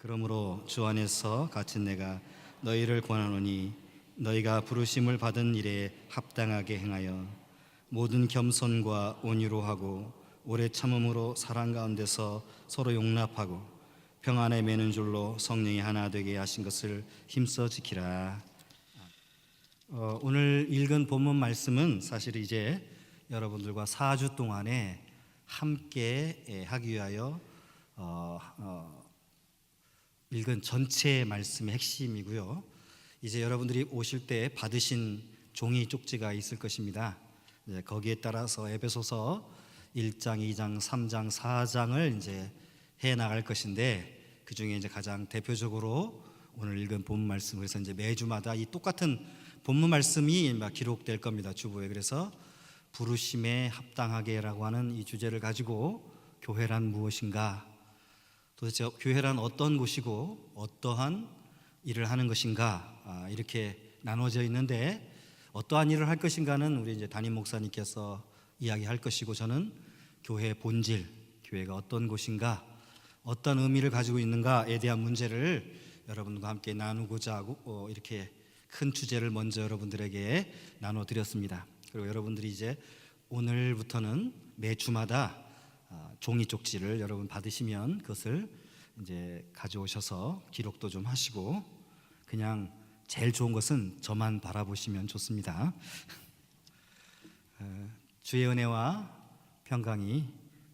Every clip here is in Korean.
그러므로 주 안에서 갇힌 내가 너희를 권하노니 너희가 부르심을 받은 일에 합당하게 행하여 모든 겸손과 온유로 하고 오래 참음으로 사랑 가운데서 서로 용납하고 평안에 매는 줄로 성령이 하나 되게 하신 것을 힘써 지키라. 오늘 읽은 본문 말씀은 사실 이제 여러분들과 4주 동안에 함께 하기 위하여 읽은 전체 말씀의 핵심이고요. 이제 여러분들이 오실 때 받으신 종이 쪽지가 있을 것입니다. 거기에 따라서 에베소서 1장, 2장, 3장, 4장을 이제 해 나갈 것인데, 그 중에 이제 가장 대표적으로 오늘 읽은 본문 말씀, 그래서 이제 매주마다 이 똑같은 본문 말씀이 기록될 겁니다, 주보에. 그래서 부르심에 합당하게라고 하는 이 주제를 가지고 교회란 무엇인가, 도대체 교회란 어떤 곳이고 어떠한 일을 하는 것인가, 이렇게 나눠져 있는데, 어떠한 일을 할 것인가는 우리 이제 담임 목사님께서 이야기할 것이고, 저는 교회의 본질, 교회가 어떤 곳인가, 어떤 의미를 가지고 있는가에 대한 문제를 여러분과 함께 나누고자 하고 이렇게 큰 주제를 먼저 여러분들에게 나눠드렸습니다. 그리고 여러분들이 이제 오늘부터는 매주마다 종이 쪽지를 여러분 받으시면 그것을 이제 가져오셔서 기록도 좀 하시고, 그냥 제일 좋은 것은 저만 바라보시면 좋습니다. 주의 은혜와 평강이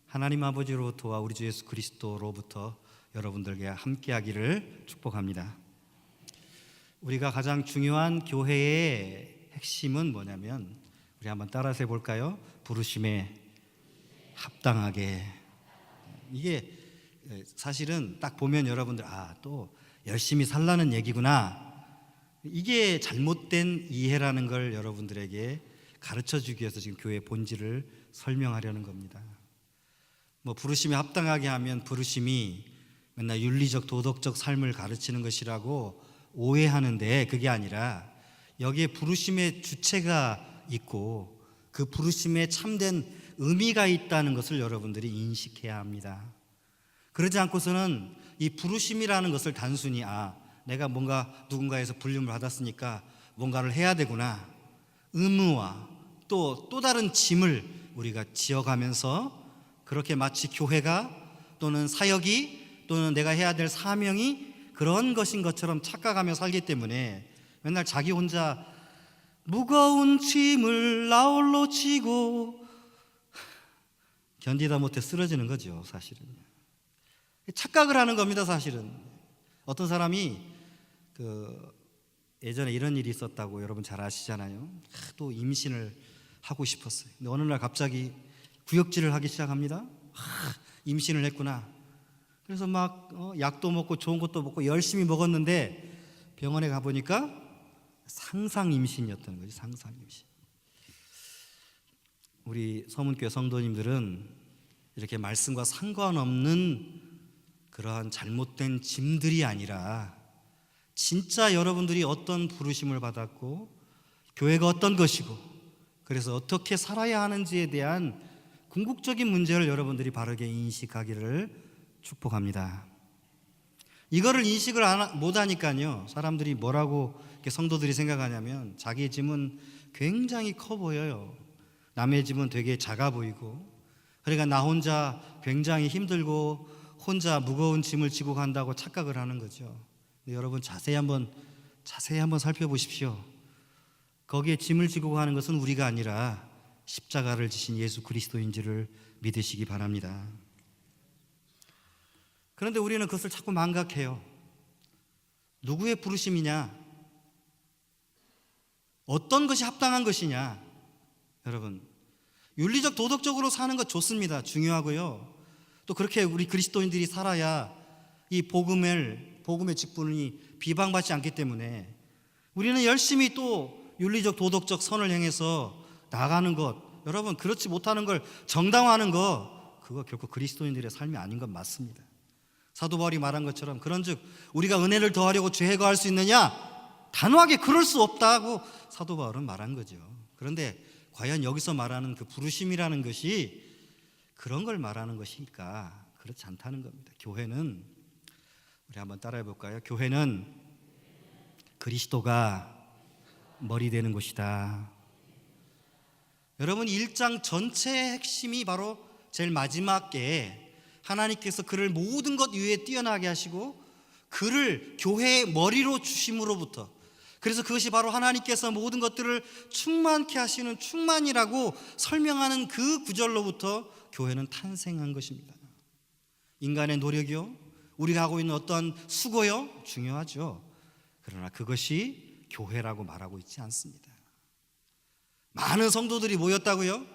하나님 아버지로부터와 우리 주 예수 그리스도로부터 여러분들에게 함께하기를 축복합니다. 우리가 가장 중요한 교회의 핵심은 뭐냐면, 우리 한번 따라서 해볼까요? 부르심에 합당하게. 이게 사실은 딱 보면 여러분들 또 열심히 살라는 얘기구나, 이게 잘못된 이해라는 걸 여러분들에게 가르쳐주기 위해서 지금 교회의 본질을 설명하려는 겁니다. 부르심에 합당하게 하면 부르심이 맨날 윤리적 도덕적 삶을 가르치는 것이라고 오해하는데, 그게 아니라 여기에 부르심의 주체가 있고 그 부르심에 참된 의미가 있다는 것을 여러분들이 인식해야 합니다. 그러지 않고서는 이 부르심이라는 것을 단순히 내가 뭔가 누군가에서 불림을 받았으니까 뭔가를 해야 되구나, 의무와 또 다른 짐을 우리가 지어가면서 그렇게 마치 교회가 또는 사역이 또는 내가 해야 될 사명이 그런 것인 것처럼 착각하며 살기 때문에 맨날 자기 혼자 무거운 짐을 나 홀로 지고 견디다 못해 쓰러지는 거죠. 사실은 착각을 하는 겁니다. 사실은 어떤 사람이 예전에 이런 일이 있었다고 여러분 잘 아시잖아요. 또 임신을 하고 싶었어요. 근데 어느 날 갑자기 구역질을 하기 시작합니다. 임신을 했구나. 그래서 막 약도 먹고 좋은 것도 먹고 열심히 먹었는데 병원에 가보니까 상상 임신이었다는 거지. 상상 임신. 우리 서문교회 성도님들은 이렇게 말씀과 상관없는 그러한 잘못된 짐들이 아니라 진짜 여러분들이 어떤 부르심을 받았고 교회가 어떤 것이고 그래서 어떻게 살아야 하는지에 대한 궁극적인 문제를 여러분들이 바르게 인식하기를 축복합니다. 이거를 인식을 못하니까요, 사람들이 뭐라고 성도들이 생각하냐면 자기의 짐은 굉장히 커 보여요. 남의 짐은 되게 작아 보이고, 그러니까 나 혼자 굉장히 힘들고 혼자 무거운 짐을 지고 간다고 착각을 하는 거죠. 여러분 자세히 한번 살펴보십시오. 거기에 짐을 지고 가는 것은 우리가 아니라 십자가를 지신 예수 그리스도인지를 믿으시기 바랍니다. 그런데 우리는 그것을 자꾸 망각해요. 누구의 부르심이냐? 어떤 것이 합당한 것이냐? 여러분, 윤리적 도덕적으로 사는 것 좋습니다. 중요하고요. 또 그렇게 우리 그리스도인들이 살아야 이 복음의 직분이 비방받지 않기 때문에 우리는 열심히 또 윤리적 도덕적 선을 행해서 나가는 것, 여러분 그렇지 못하는 걸 정당화하는 것, 그거 결코 그리스도인들의 삶이 아닌 건 맞습니다. 사도 바울이 말한 것처럼 그런즉 우리가 은혜를 더하려고 죄 해고할 수 있느냐? 단호하게 그럴 수 없다고 사도 바울은 말한 거죠. 그런데 과연 여기서 말하는 그 부르심이라는 것이 그런 걸 말하는 것일까? 그렇지 않다는 겁니다. 교회는 우리 한번 따라해 볼까요? 교회는 그리스도가 머리 되는 곳이다. 여러분, 1장 전체의 핵심이 바로 제일 마지막에 하나님께서 그를 모든 것 위에 뛰어나게 하시고 그를 교회의 머리로 주심으로부터, 그래서 그것이 바로 하나님께서 모든 것들을 충만케 하시는 충만이라고 설명하는 그 구절로부터 교회는 탄생한 것입니다. 인간의 노력이요, 우리가 하고 있는 어떤 수고요, 중요하죠. 그러나 그것이 교회라고 말하고 있지 않습니다. 많은 성도들이 모였다고요?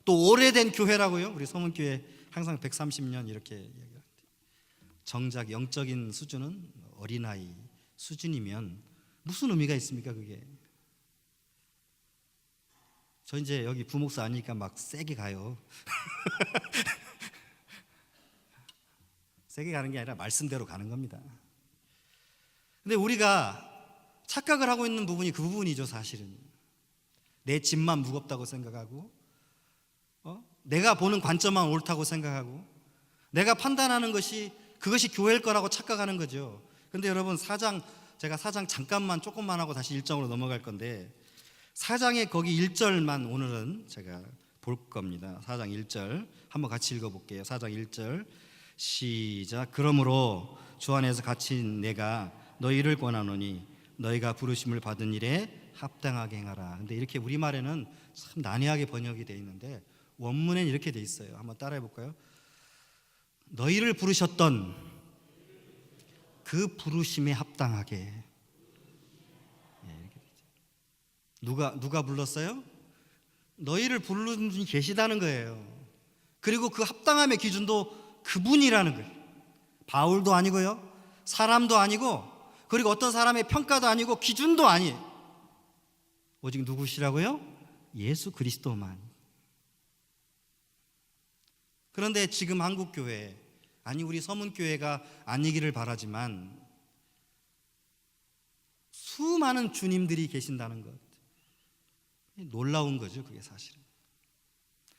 또 오래된 교회라고요? 우리 서문교회 항상 130년 이렇게 얘기합니다. 정작 영적인 수준은 어린아이 수준이면 무슨 의미가 있습니까 그게? 저 이제 여기 부목사 아니니까 막 세게 가요. 세게 가는 게 아니라 말씀대로 가는 겁니다. 근데 우리가 착각을 하고 있는 부분이 그 부분이죠. 사실은 내 짐만 무겁다고 생각하고, 내가 보는 관점만 옳다고 생각하고, 내가 판단하는 것이 그것이 교회일 거라고 착각하는 거죠. 그런데 여러분, 제가 4장 잠깐만 조금만 하고 다시 1장으로 넘어갈 건데, 4장의 거기 1절만 오늘은 제가 볼 겁니다. 4장 1절 한번 같이 읽어볼게요. 4장 1절 시작. 그러므로 주 안에서 갇힌 내가 너희를 권하노니 너희가 부르심을 받은 일에 합당하게 행하라. 근데 이렇게 우리말에는 참 난해하게 번역이 되어 있는데 원문에는 이렇게 되어 있어요. 한번 따라해 볼까요? 너희를 부르셨던 그 부르심에 합당하게. 누가 불렀어요? 너희를 부르는 분이 계시다는 거예요. 그리고 그 합당함의 기준도 그분이라는 거예요. 바울도 아니고요, 사람도 아니고, 그리고 어떤 사람의 평가도 아니고, 기준도 아니에요. 오직 누구시라고요? 예수 그리스도만. 그런데 지금 한국교회, 아니 우리 서문교회가 아니기를 바라지만 수많은 주님들이 계신다는 것, 놀라운 거죠. 그게 사실은.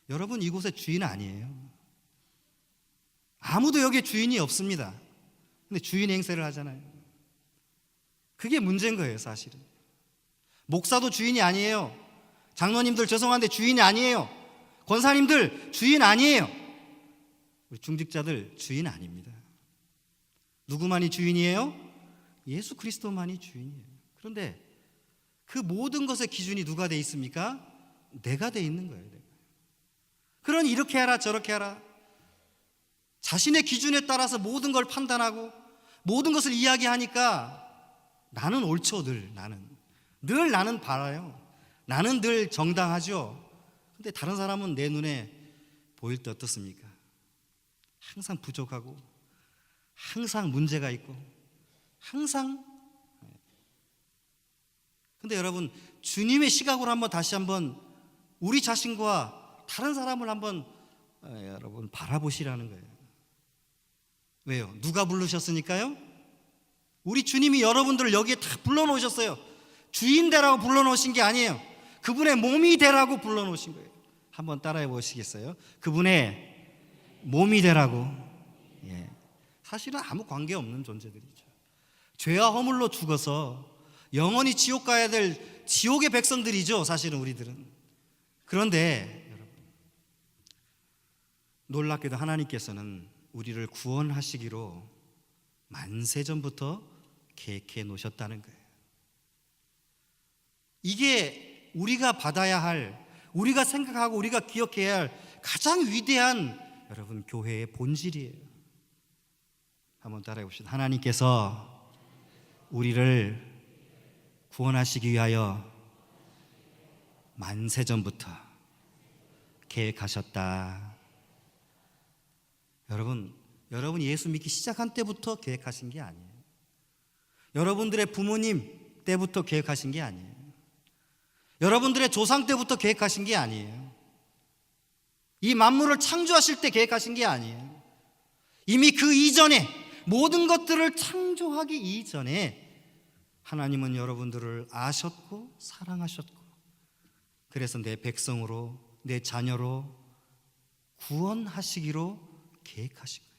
여러분, 이곳의 주인 아니에요. 아무도 여기에 주인이 없습니다. 근데 주인 행세를 하잖아요. 그게 문제인 거예요. 사실은 목사도 주인이 아니에요. 장로님들 죄송한데 주인이 아니에요. 권사님들 주인 아니에요. 우리 중직자들 주인 아닙니다. 누구만이 주인이에요? 예수 그리스도만이 주인이에요. 그런데 그 모든 것의 기준이 누가 돼 있습니까? 내가 돼 있는 거예요. 내가. 그러니 이렇게 해라 저렇게 해라, 자신의 기준에 따라서 모든 걸 판단하고 모든 것을 이야기하니까 나는 옳죠. 늘 나는 바라요. 나는 늘 정당하죠. 근데 다른 사람은 내 눈에 보일 때 어떻습니까? 항상 부족하고 항상 문제가 있고 항상. 근데 여러분, 주님의 시각으로 다시 한번 우리 자신과 다른 사람을 한번 여러분 바라보시라는 거예요. 왜요? 누가 부르셨으니까요? 우리 주님이 여러분들을 여기에 다 불러놓으셨어요. 주인 되라고 불러놓으신 게 아니에요. 그분의 몸이 되라고 불러놓으신 거예요. 한번 따라해 보시겠어요? 그분의 몸이 되라고. 사실은 아무 관계없는 존재들이죠. 죄와 허물로 죽어서 영원히 지옥 가야 될 지옥의 백성들이죠. 사실은 우리들은. 그런데 여러분, 놀랍게도 하나님께서는 우리를 구원하시기로 만세전부터 계획해 놓으셨다는 거예요. 이게 우리가 받아야 할, 우리가 생각하고 우리가 기억해야 할 가장 위대한 여러분 교회의 본질이에요. 한번 따라해 봅시다. 하나님께서 우리를 구원하시기 위하여 만세전부터 계획하셨다. 여러분이 예수 믿기 시작한 때부터 계획하신 게 아니에요. 여러분들의 부모님 때부터 계획하신 게 아니에요. 여러분들의 조상 때부터 계획하신 게 아니에요. 이 만물을 창조하실 때 계획하신 게 아니에요. 이미 그 이전에, 모든 것들을 창조하기 이전에 하나님은 여러분들을 아셨고 사랑하셨고, 그래서 내 백성으로, 내 자녀로 구원하시기로 계획하신 거예요.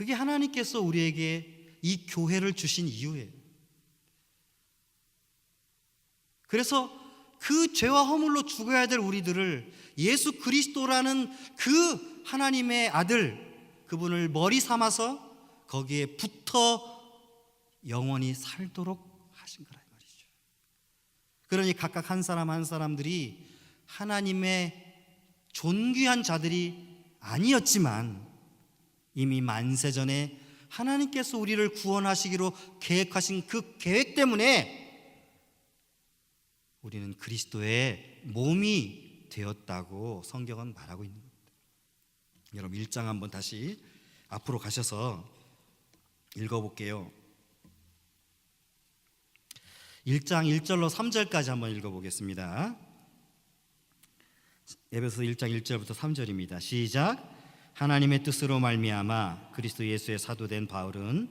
그게 하나님께서 우리에게 이 교회를 주신 이유예요. 그래서 그 죄와 허물로 죽어야 될 우리들을 예수 그리스도라는 그 하나님의 아들, 그분을 머리 삼아서 거기에 붙어 영원히 살도록 하신 거라 이 말이죠. 그러니 각각 한 사람 한 사람들이 하나님의 존귀한 자들이 아니었지만 이미 만세전에 하나님께서 우리를 구원하시기로 계획하신 그 계획 때문에 우리는 그리스도의 몸이 되었다고 성경은 말하고 있는 겁니다. 여러분 1장 한번 다시 앞으로 가셔서 읽어볼게요. 1장 1절로 3절까지 한번 읽어보겠습니다. 에베소서 1장 1절부터 3절입니다. 시작. 하나님의 뜻으로 말미암아 그리스도 예수의 사도된 바울은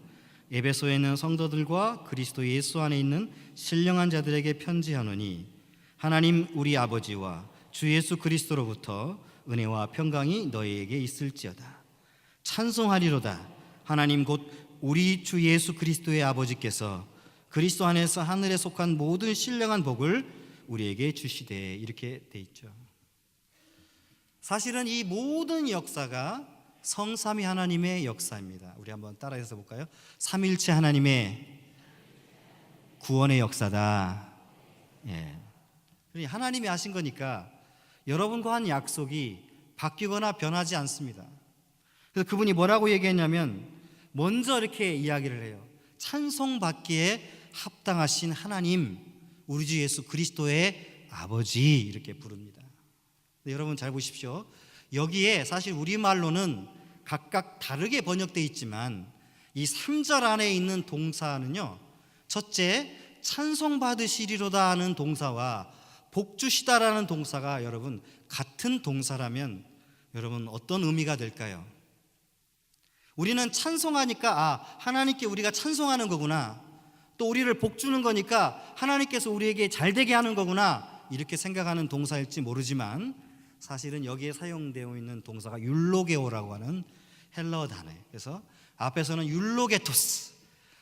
에베소에 있는 성도들과 그리스도 예수 안에 있는 신령한 자들에게 편지하노니 하나님 우리 아버지와 주 예수 그리스도로부터 은혜와 평강이 너희에게 있을지어다. 찬송하리로다. 하나님 곧 우리 주 예수 그리스도의 아버지께서 그리스도 안에서 하늘에 속한 모든 신령한 복을 우리에게 주시되, 이렇게 돼 있죠. 사실은 이 모든 역사가 성삼위 하나님의 역사입니다. 우리 한번 따라해서 볼까요? 삼일체 하나님의 구원의 역사다. 하나님이 하신 거니까 여러분과 한 약속이 바뀌거나 변하지 않습니다. 그래서 그분이 뭐라고 얘기했냐면 먼저 이렇게 이야기를 해요. 찬송받기에 합당하신 하나님, 우리 주 예수 그리스도의 아버지, 이렇게 부릅니다. 여러분 잘 보십시오. 여기에 사실 우리말로는 각각 다르게 번역되어 있지만 이 3절 안에 있는 동사는요, 첫째 찬송받으시리로다 하는 동사와 복주시다라는 동사가 여러분 같은 동사라면 여러분 어떤 의미가 될까요? 우리는 찬송하니까 하나님께 우리가 찬송하는 거구나, 또 우리를 복주는 거니까 하나님께서 우리에게 잘되게 하는 거구나, 이렇게 생각하는 동사일지 모르지만 사실은 여기에 사용되어 있는 동사가 율로게오라고 하는 헬라어 단어예요. 그래서 앞에서는 율로게토스,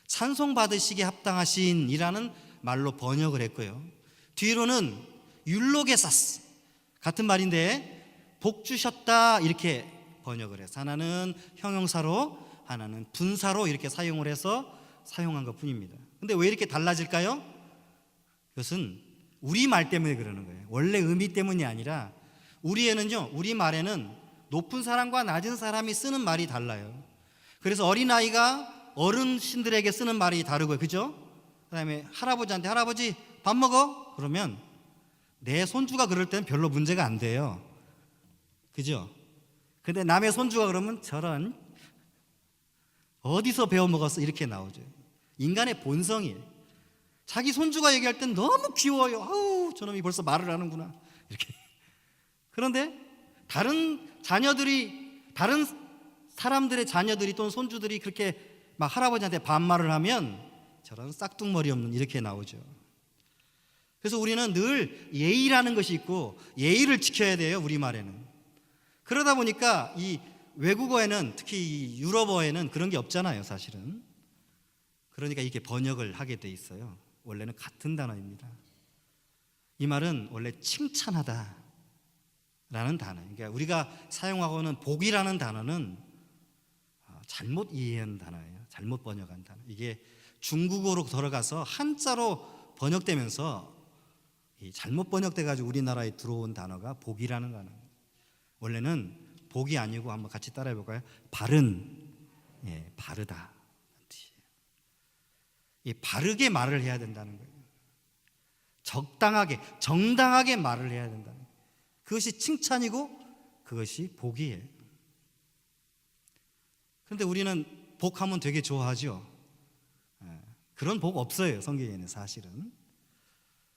찬송받으시기에 합당하신 이라는 말로 번역을 했고요, 뒤로는 율로게사스, 같은 말인데 복주셨다 이렇게 번역을 해서 하나는 형용사로 하나는 분사로 이렇게 사용을 해서 사용한 것 뿐입니다. 근데 왜 이렇게 달라질까요? 그것은 우리말 때문에 그러는 거예요. 원래 의미 때문이 아니라 우리말에는 높은 사람과 낮은 사람이 쓰는 말이 달라요. 그래서 어린아이가 어른신들에게 쓰는 말이 다르고요, 그죠? 그 다음에 할아버지한테 할아버지 밥 먹어? 그러면 내 손주가 그럴 때는 별로 문제가 안 돼요, 그죠? 근데 남의 손주가 그러면 저런 어디서 배워 먹었어? 이렇게 나오죠. 인간의 본성이에요. 자기 손주가 얘기할 땐 너무 귀여워요. 아우, 저놈이 벌써 말을 하는구나, 이렇게. 그런데 다른 사람들의 자녀들이 또는 손주들이 그렇게 막 할아버지한테 반말을 하면 저런 싹둥머리 없는, 이렇게 나오죠. 그래서 우리는 늘 예의라는 것이 있고 예의를 지켜야 돼요, 우리말에는. 그러다 보니까 이 외국어에는, 특히 이 유럽어에는 그런 게 없잖아요, 사실은. 그러니까 이렇게 번역을 하게 돼 있어요. 원래는 같은 단어입니다. 이 말은 원래 칭찬하다 라는 단어. 그러니까 우리가 사용하고는 복이라는 단어는 잘못 이해한 단어예요. 잘못 번역한 단어. 이게 중국어로 들어가서 한자로 번역되면서 잘못 번역돼가지고 우리나라에 들어온 단어가 복이라는 단어. 원래는 복이 아니고 한번 같이 따라해 볼까요? 바른, 바르다 뜻이에요. 이 바르게 말을 해야 된다는 거예요. 적당하게, 정당하게 말을 해야 된다는 거예요. 그것이 칭찬이고 그것이 복이에요. 그런데 우리는 복하면 되게 좋아하죠. 그런 복 없어요, 성경에는 사실은.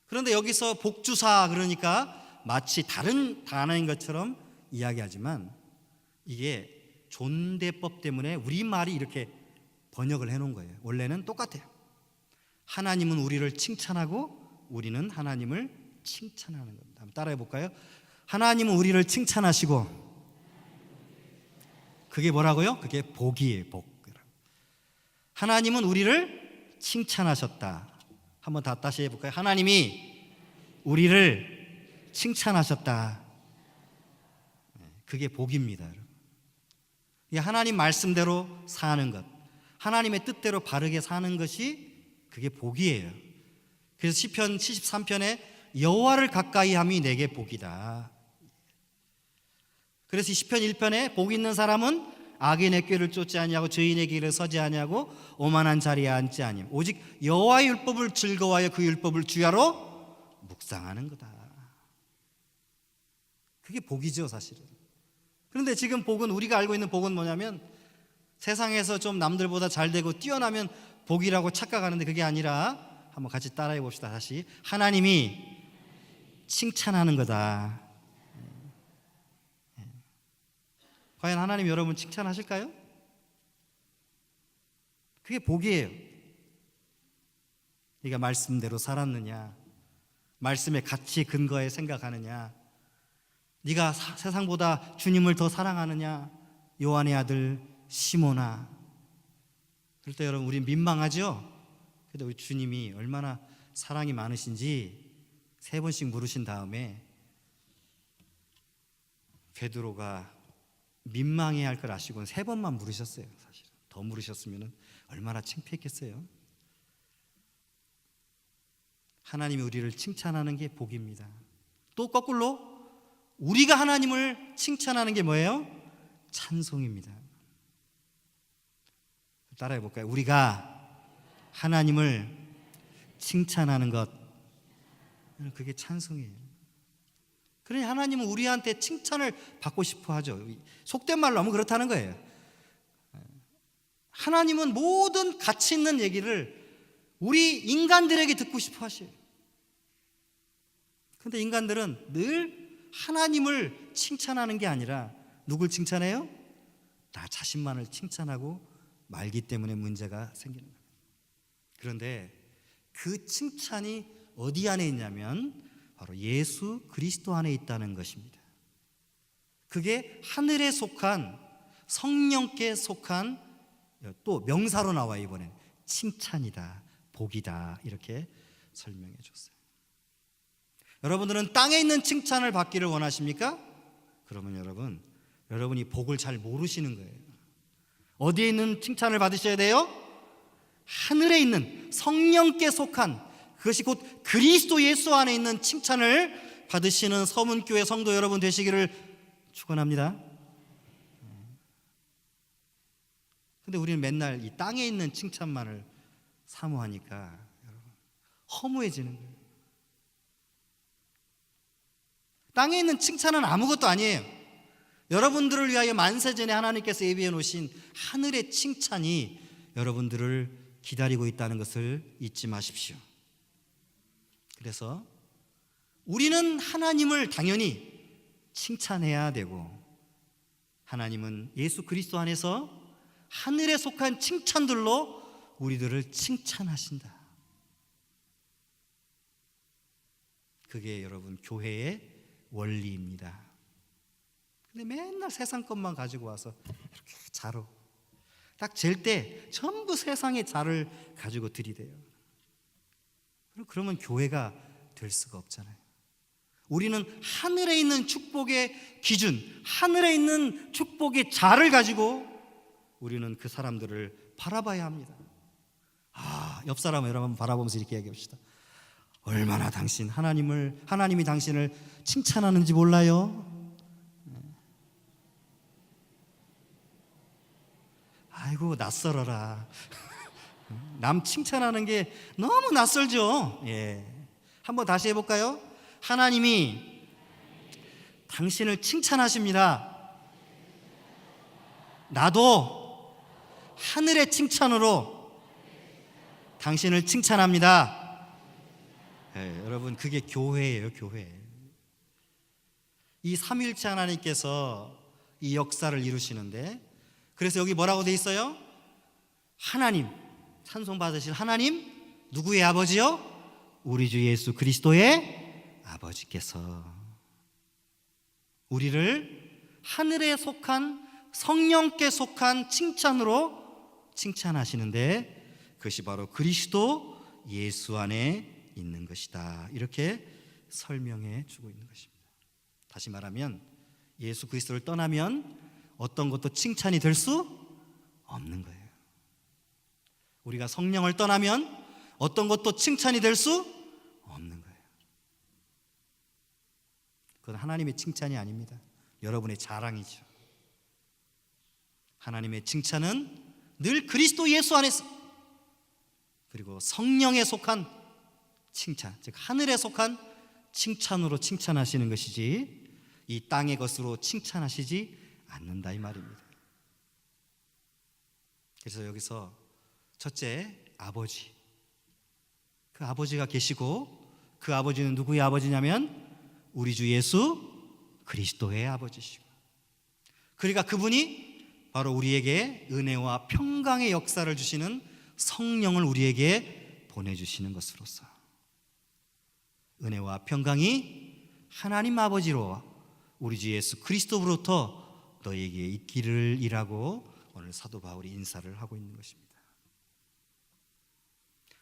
그런데 여기서 복주사, 그러니까 마치 다른 단어인 것처럼 이야기하지만 이게 존대법 때문에 우리말이 이렇게 번역을 해놓은 거예요. 원래는 똑같아요. 하나님은 우리를 칭찬하고 우리는 하나님을 칭찬하는 겁니다. 한번 따라해 볼까요? 하나님은 우리를 칭찬하시고, 그게 뭐라고요? 그게 복이에요, 복. 하나님은 우리를 칭찬하셨다. 한번 다시 해볼까요? 하나님이 우리를 칭찬하셨다. 그게 복입니다, 여러분. 이 하나님 말씀대로 사는 것, 하나님의 뜻대로 바르게 사는 것이 그게 복이에요. 그래서 시편 73편에 여호와를 가까이 함이 내게 복이다. 그래서 시편 1편에 복 있는 사람은 악인의 꾀를 쫓지 아니하고 죄인의 길을 서지 아니하고 오만한 자리에 앉지 아니하며 오직 여호와의 율법을 즐거워하여 그 율법을 주야로 묵상하는 거다. 그게 복이죠, 사실은. 그런데 지금 복은, 우리가 알고 있는 복은 뭐냐면 세상에서 좀 남들보다 잘 되고 뛰어나면 복이라고 착각하는데 그게 아니라, 한번 같이 따라해 봅시다. 다시. 하나님이 칭찬하는 거다. 과연 하나님 여러분 칭찬하실까요? 그게 복이에요. 네가 말씀대로 살았느냐, 말씀의 가치 근거에 생각하느냐, 네가 세상보다 주님을 더 사랑하느냐, 요한의 아들 시몬아. 그럴 때 여러분 우리 민망하죠? 그런데 우리 주님이 얼마나 사랑이 많으신지 3번씩 물으신 다음에 베드로가 민망해야 할 걸 아시고는 3번만 물으셨어요. 사실은 더 물으셨으면 얼마나 창피했겠어요. 하나님이 우리를 칭찬하는 게 복입니다. 또 거꾸로 우리가 하나님을 칭찬하는 게 뭐예요? 찬송입니다. 따라해 볼까요? 우리가 하나님을 칭찬하는 것, 그게 찬송이에요. 그러니 하나님은 우리한테 칭찬을 받고 싶어 하죠. 속된 말로 하면 그렇다는 거예요. 하나님은 모든 가치 있는 얘기를 우리 인간들에게 듣고 싶어 하셔요. 그런데 인간들은 늘 하나님을 칭찬하는 게 아니라 누굴 칭찬해요? 나 자신만을 칭찬하고 말기 때문에 문제가 생기는 거예요. 그런데 그 칭찬이 어디 안에 있냐면 바로 예수 그리스도 안에 있다는 것입니다. 그게 하늘에 속한, 성령께 속한, 또 명사로 나와요. 이번엔 칭찬이다, 복이다, 이렇게 설명해 줬어요. 여러분들은 땅에 있는 칭찬을 받기를 원하십니까? 그러면 여러분이 복을 잘 모르시는 거예요. 어디에 있는 칭찬을 받으셔야 돼요? 하늘에 있는 성령께 속한, 그것이 곧 그리스도 예수 안에 있는 칭찬을 받으시는 서문교회 성도 여러분 되시기를 축원합니다. 근데 우리는 맨날 이 땅에 있는 칭찬만을 사모하니까 여러분 허무해지는 거예요. 땅에 있는 칭찬은 아무것도 아니에요. 여러분들을 위하여 만세전에 하나님께서 예비해 놓으신 하늘의 칭찬이 여러분들을 기다리고 있다는 것을 잊지 마십시오. 그래서 우리는 하나님을 당연히 칭찬해야 되고, 하나님은 예수 그리스도 안에서 하늘에 속한 칭찬들로 우리들을 칭찬하신다. 그게 여러분 교회의 원리입니다. 근데 맨날 세상 것만 가지고 와서 이렇게 자로 딱 잴 때 전부 세상의 자를 가지고 들이대요. 그러면 교회가 될 수가 없잖아요. 우리는 하늘에 있는 축복의 기준, 하늘에 있는 축복의 자를 가지고 우리는 그 사람들을 바라봐야 합니다. 옆 사람을 여러분 바라보면서 이렇게 얘기합시다. 얼마나 하나님이 당신을 칭찬하는지 몰라요? 아이고 낯설어라. 남 칭찬하는 게 너무 낯설죠. 한번 다시 해볼까요? 하나님이 당신을 칭찬하십니다. 나도 하늘의 칭찬으로 당신을 칭찬합니다. 여러분 그게 교회예요. 교회. 이 삼위일체 하나님께서 이 역사를 이루시는데, 그래서 여기 뭐라고 돼 있어요? 하나님, 찬송 받으실 하나님, 누구의 아버지요? 우리 주 예수 그리스도의 아버지께서 우리를 하늘에 속한, 성령께 속한 칭찬으로 칭찬하시는데 그것이 바로 그리스도 예수 안에 있는 것이다. 이렇게 설명해 주고 있는 것입니다. 다시 말하면 예수 그리스도를 떠나면 어떤 것도 칭찬이 될 수 없는 거예요. 우리가 성령을 떠나면 어떤 것도 칭찬이 될 수 없는 거예요. 그건 하나님의 칭찬이 아닙니다. 여러분의 자랑이죠. 하나님의 칭찬은 늘 그리스도 예수 안에서, 그리고 성령에 속한 칭찬, 즉 하늘에 속한 칭찬으로 칭찬하시는 것이지 이 땅의 것으로 칭찬하시지 않는다 이 말입니다. 그래서 여기서 첫째, 아버지. 그 아버지가 계시고 그 아버지는 누구의 아버지냐면 우리 주 예수 그리스도의 아버지시고, 그러니까 그분이 바로 우리에게 은혜와 평강의 역사를 주시는 성령을 우리에게 보내주시는 것으로서 은혜와 평강이 하나님 아버지로 우리 주 예수 그리스도로부터 너에게 있기를 이라고 오늘 사도 바울이 인사를 하고 있는 것입니다.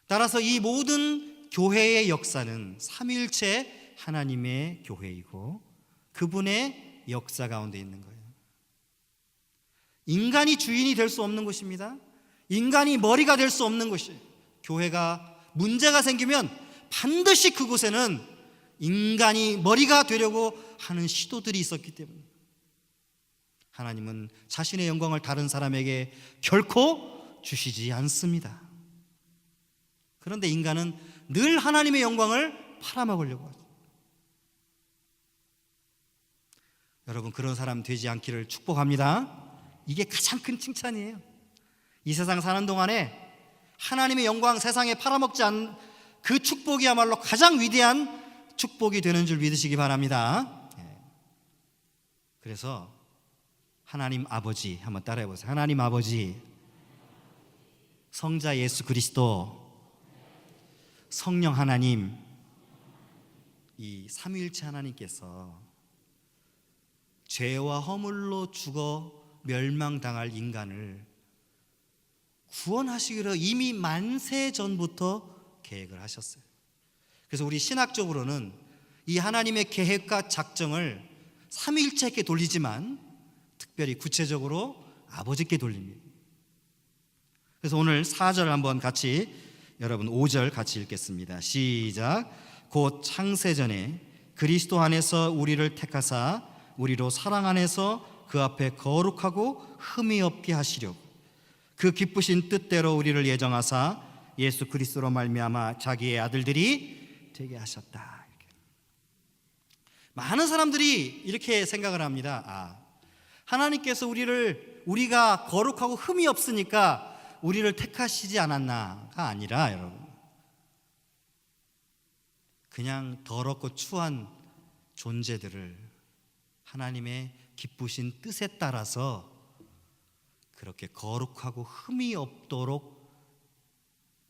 따라서 이 모든 교회의 역사는 삼위일체 하나님의 교회이고 그분의 역사 가운데 있는 거예요. 인간이 주인이 될 수 없는 것입니다. 인간이 머리가 될 수 없는 것이에요. 교회가 문제가 생기면 반드시 그곳에는 인간이 머리가 되려고 하는 시도들이 있었기 때문에 하나님은 자신의 영광을 다른 사람에게 결코 주시지 않습니다. 그런데 인간은 늘 하나님의 영광을 팔아먹으려고 하죠. 여러분, 그런 사람 되지 않기를 축복합니다. 이게 가장 큰 칭찬이에요. 이 세상 사는 동안에 하나님의 영광 세상에 팔아먹지 않은 그 축복이야말로 가장 위대한 축복이 되는 줄 믿으시기 바랍니다. 그래서 하나님 아버지 한번 따라해 보세요. 하나님 아버지, 성자 예수 그리스도, 성령 하나님, 이 삼위일체 하나님께서 죄와 허물로 죽어 멸망당할 인간을 구원하시기로 이미 만세 전부터 계획을 하셨어요. 그래서 우리 신학적으로는 이 하나님의 계획과 작정을 삼위일체께 돌리지만 특별히 구체적으로 아버지께 돌립니다. 그래서 오늘 4절 한번 같이, 여러분 5절 같이 읽겠습니다. 시작. 곧 창세전에 그리스도 안에서 우리를 택하사 우리로 사랑 안에서 그 앞에 거룩하고 흠이 없게 하시려고 그 기쁘신 뜻대로 우리를 예정하사 예수 그리스도로 말미암아 자기의 아들들이 되게 하셨다. 이렇게. 많은 사람들이 이렇게 생각을 합니다. 하나님께서 우리가 거룩하고 흠이 없으니까 우리를 택하시지 않았나가 아니라, 여러분, 그냥 더럽고 추한 존재들을 하나님의 기쁘신 뜻에 따라서 그렇게 거룩하고 흠이 없도록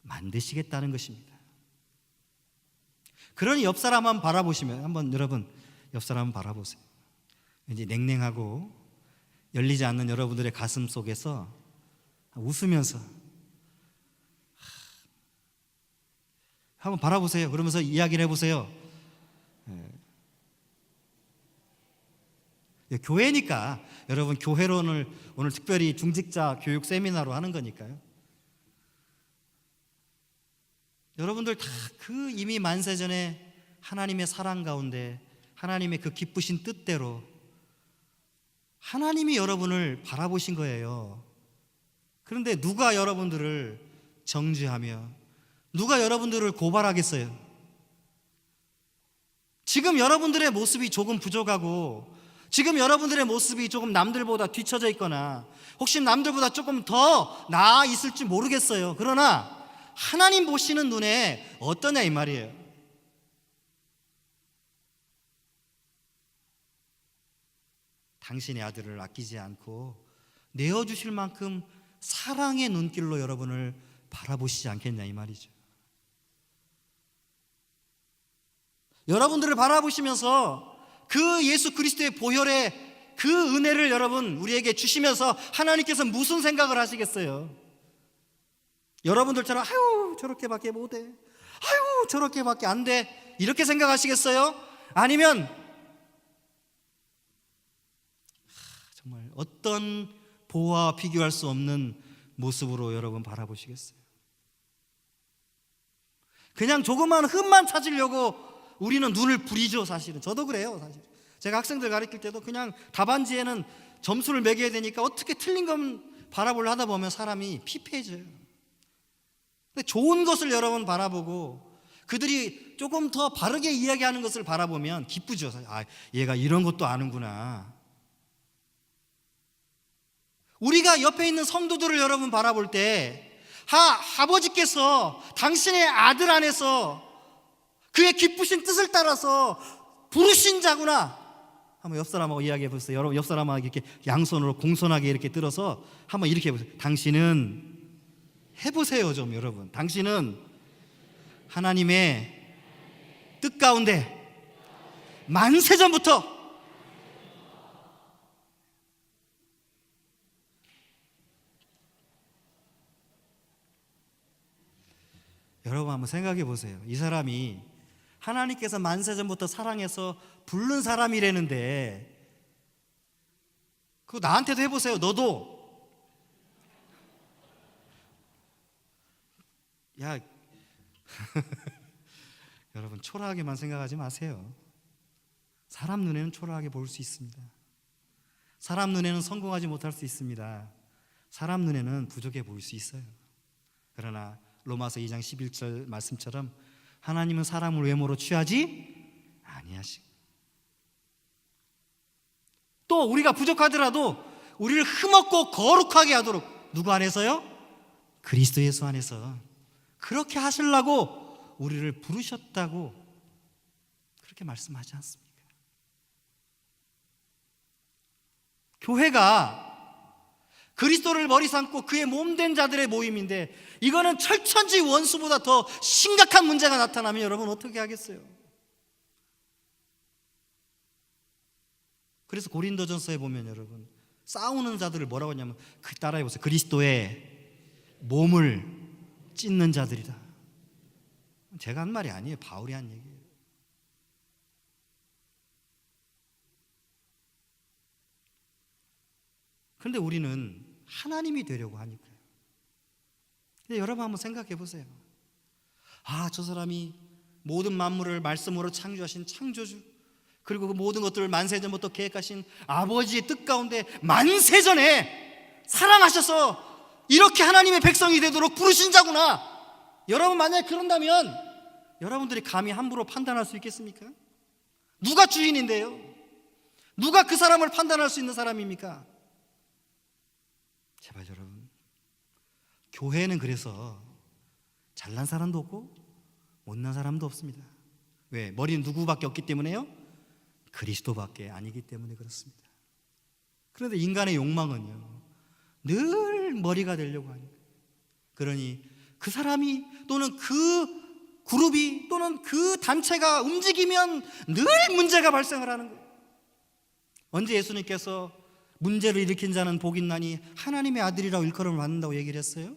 만드시겠다는 것입니다. 그러니 옆 사람 한번 바라보시면, 한번 여러분 옆 사람 한번 바라보세요. 왠지 냉랭하고 열리지 않는 여러분들의 가슴 속에서 웃으면서 한번 바라보세요. 그러면서 이야기를 해보세요. 교회니까, 여러분 교회로 오늘 특별히 중직자 교육 세미나로 하는 거니까요. 여러분들 다 그 이미 만세전에 하나님의 사랑 가운데 하나님의 그 기쁘신 뜻대로 하나님이 여러분을 바라보신 거예요. 그런데 누가 여러분들을 정죄하며 누가 여러분들을 고발하겠어요? 지금 여러분들의 모습이 조금 부족하고 지금 여러분들의 모습이 조금 남들보다 뒤처져 있거나 혹시 남들보다 조금 더 나아 있을지 모르겠어요. 그러나 하나님 보시는 눈에 어떠냐 이 말이에요. 당신의 아들을 아끼지 않고 내어주실 만큼 사랑의 눈길로 여러분을 바라보시지 않겠냐 이 말이죠. 여러분들을 바라보시면서 그 예수 그리스도의 보혈의 그 은혜를 여러분 우리에게 주시면서 하나님께서 무슨 생각을 하시겠어요? 여러분들처럼 아유 저렇게밖에 못해, 아유 저렇게밖에 안 돼, 이렇게 생각하시겠어요? 아니면 정말 어떤 보아와 비교할 수 없는 모습으로 여러분 바라보시겠어요? 그냥 조그만 흠만 찾으려고 우리는 눈을 부리죠. 사실은 저도 그래요. 사실 제가 학생들 가르칠 때도 그냥 답안지에는 점수를 매겨야 되니까 어떻게 틀린 건 바라보려 하다 보면 사람이 피폐해져요. 근데 좋은 것을 여러분 바라보고 그들이 조금 더 바르게 이야기하는 것을 바라보면 기쁘죠. 아, 얘가 이런 것도 아는구나. 우리가 옆에 있는 성도들을 여러분 바라볼 때 아버지께서 당신의 아들 안에서 그의 기쁘신 뜻을 따라서 부르신 자구나. 한번 옆 사람하고 이야기해 보세요. 여러분 옆 사람하고 이렇게 양손으로 공손하게 이렇게 들어서 한번 이렇게 해보세요. 당신은, 해보세요 좀 여러분. 당신은 하나님의 뜻 가운데 만세전부터 여러분 한번 생각해 보세요. 이 사람이 하나님께서 만세전부터 사랑해서 부른 사람이라는데 그거 나한테도 해보세요. 너도 야 여러분 초라하게만 생각하지 마세요. 사람 눈에는 초라하게 보일 수 있습니다. 사람 눈에는 성공하지 못할 수 있습니다. 사람 눈에는 부족해 보일 수 있어요. 그러나 로마서 2장 11절 말씀처럼 하나님은 사람을 외모로 취하지 아니하시고, 또 우리가 부족하더라도 우리를 흠없고 거룩하게 하도록 누구 안에서요? 그리스도 예수 안에서 그렇게 하시려고 우리를 부르셨다고 그렇게 말씀하지 않습니까? 교회가 그리스도를 머리 삼고 그의 몸된 자들의 모임인데 이거는 철천지 원수보다 더 심각한 문제가 나타나면 여러분 어떻게 하겠어요? 그래서 고린도전서에 보면 여러분 싸우는 자들을 뭐라고 하냐면 따라해 보세요. 그리스도의 몸을 찢는 자들이다. 제가 한 말이 아니에요. 바울이 한 얘기예요. 그런데 우리는 하나님이 되려고 하니까요. 근데 여러분 한번 생각해 보세요. 아, 저 사람이 모든 만물을 말씀으로 창조하신 창조주, 그리고 그 모든 것들을 만세전부터 계획하신 아버지의 뜻 가운데 만세전에 사랑하셔서 이렇게 하나님의 백성이 되도록 부르신 자구나. 여러분 만약에 그런다면 여러분들이 감히 함부로 판단할 수 있겠습니까? 누가 주인인데요? 누가 그 사람을 판단할 수 있는 사람입니까? 제발 여러분, 교회는 그래서 잘난 사람도 없고 못난 사람도 없습니다. 왜? 머리는 누구밖에 없기 때문에요? 그리스도밖에 아니기 때문에 그렇습니다. 그런데 인간의 욕망은요 늘 머리가 되려고 하니까, 그러니 그 사람이 또는 그 그룹이 또는 그 단체가 움직이면 늘 문제가 발생을 하는 거예요. 언제 예수님께서 문제를 일으킨 자는 복이 있나니 하나님의 아들이라고 일컬음을 받는다고 얘기를 했어요?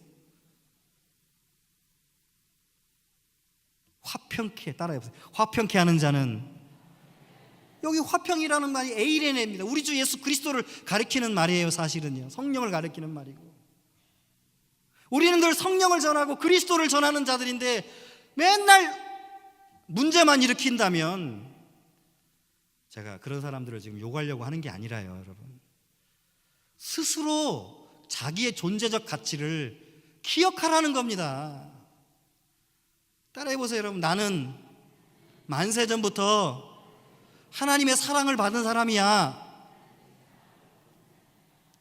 화평케, 따라해보세요. 화평케 하는 자는, 여기 화평이라는 말이 에이레네입니다. 우리 주 예수 그리스도를 가리키는 말이에요. 사실은요 성령을 가리키는 말이고, 우리는 늘 성령을 전하고 그리스도를 전하는 자들인데 맨날 문제만 일으킨다면, 제가 그런 사람들을 지금 욕하려고 하는 게 아니라요 여러분, 스스로 자기의 존재적 가치를 기억하라는 겁니다. 따라해보세요 여러분. 나는 만세전부터 하나님의 사랑을 받은 사람이야.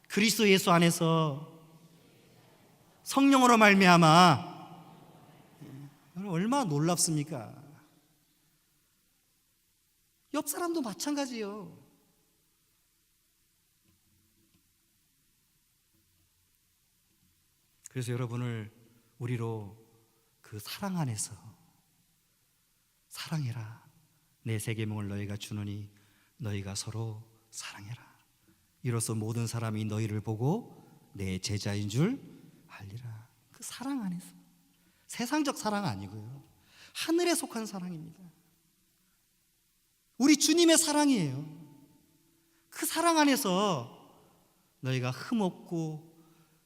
그리스도 예수 안에서 성령으로 말미암아. 얼마나 놀랍습니까? 옆 사람도 마찬가지요. 그래서 여러분을 우리로 그 사랑 안에서 사랑해라. 내 새 계명을 너희가 주노니 너희가 서로 사랑해라. 이로써 모든 사람이 너희를 보고 내 제자인 줄 알리라. 그 사랑 안에서, 세상적 사랑 아니고요, 하늘에 속한 사랑입니다. 우리 주님의 사랑이에요. 그 사랑 안에서 너희가 흠없고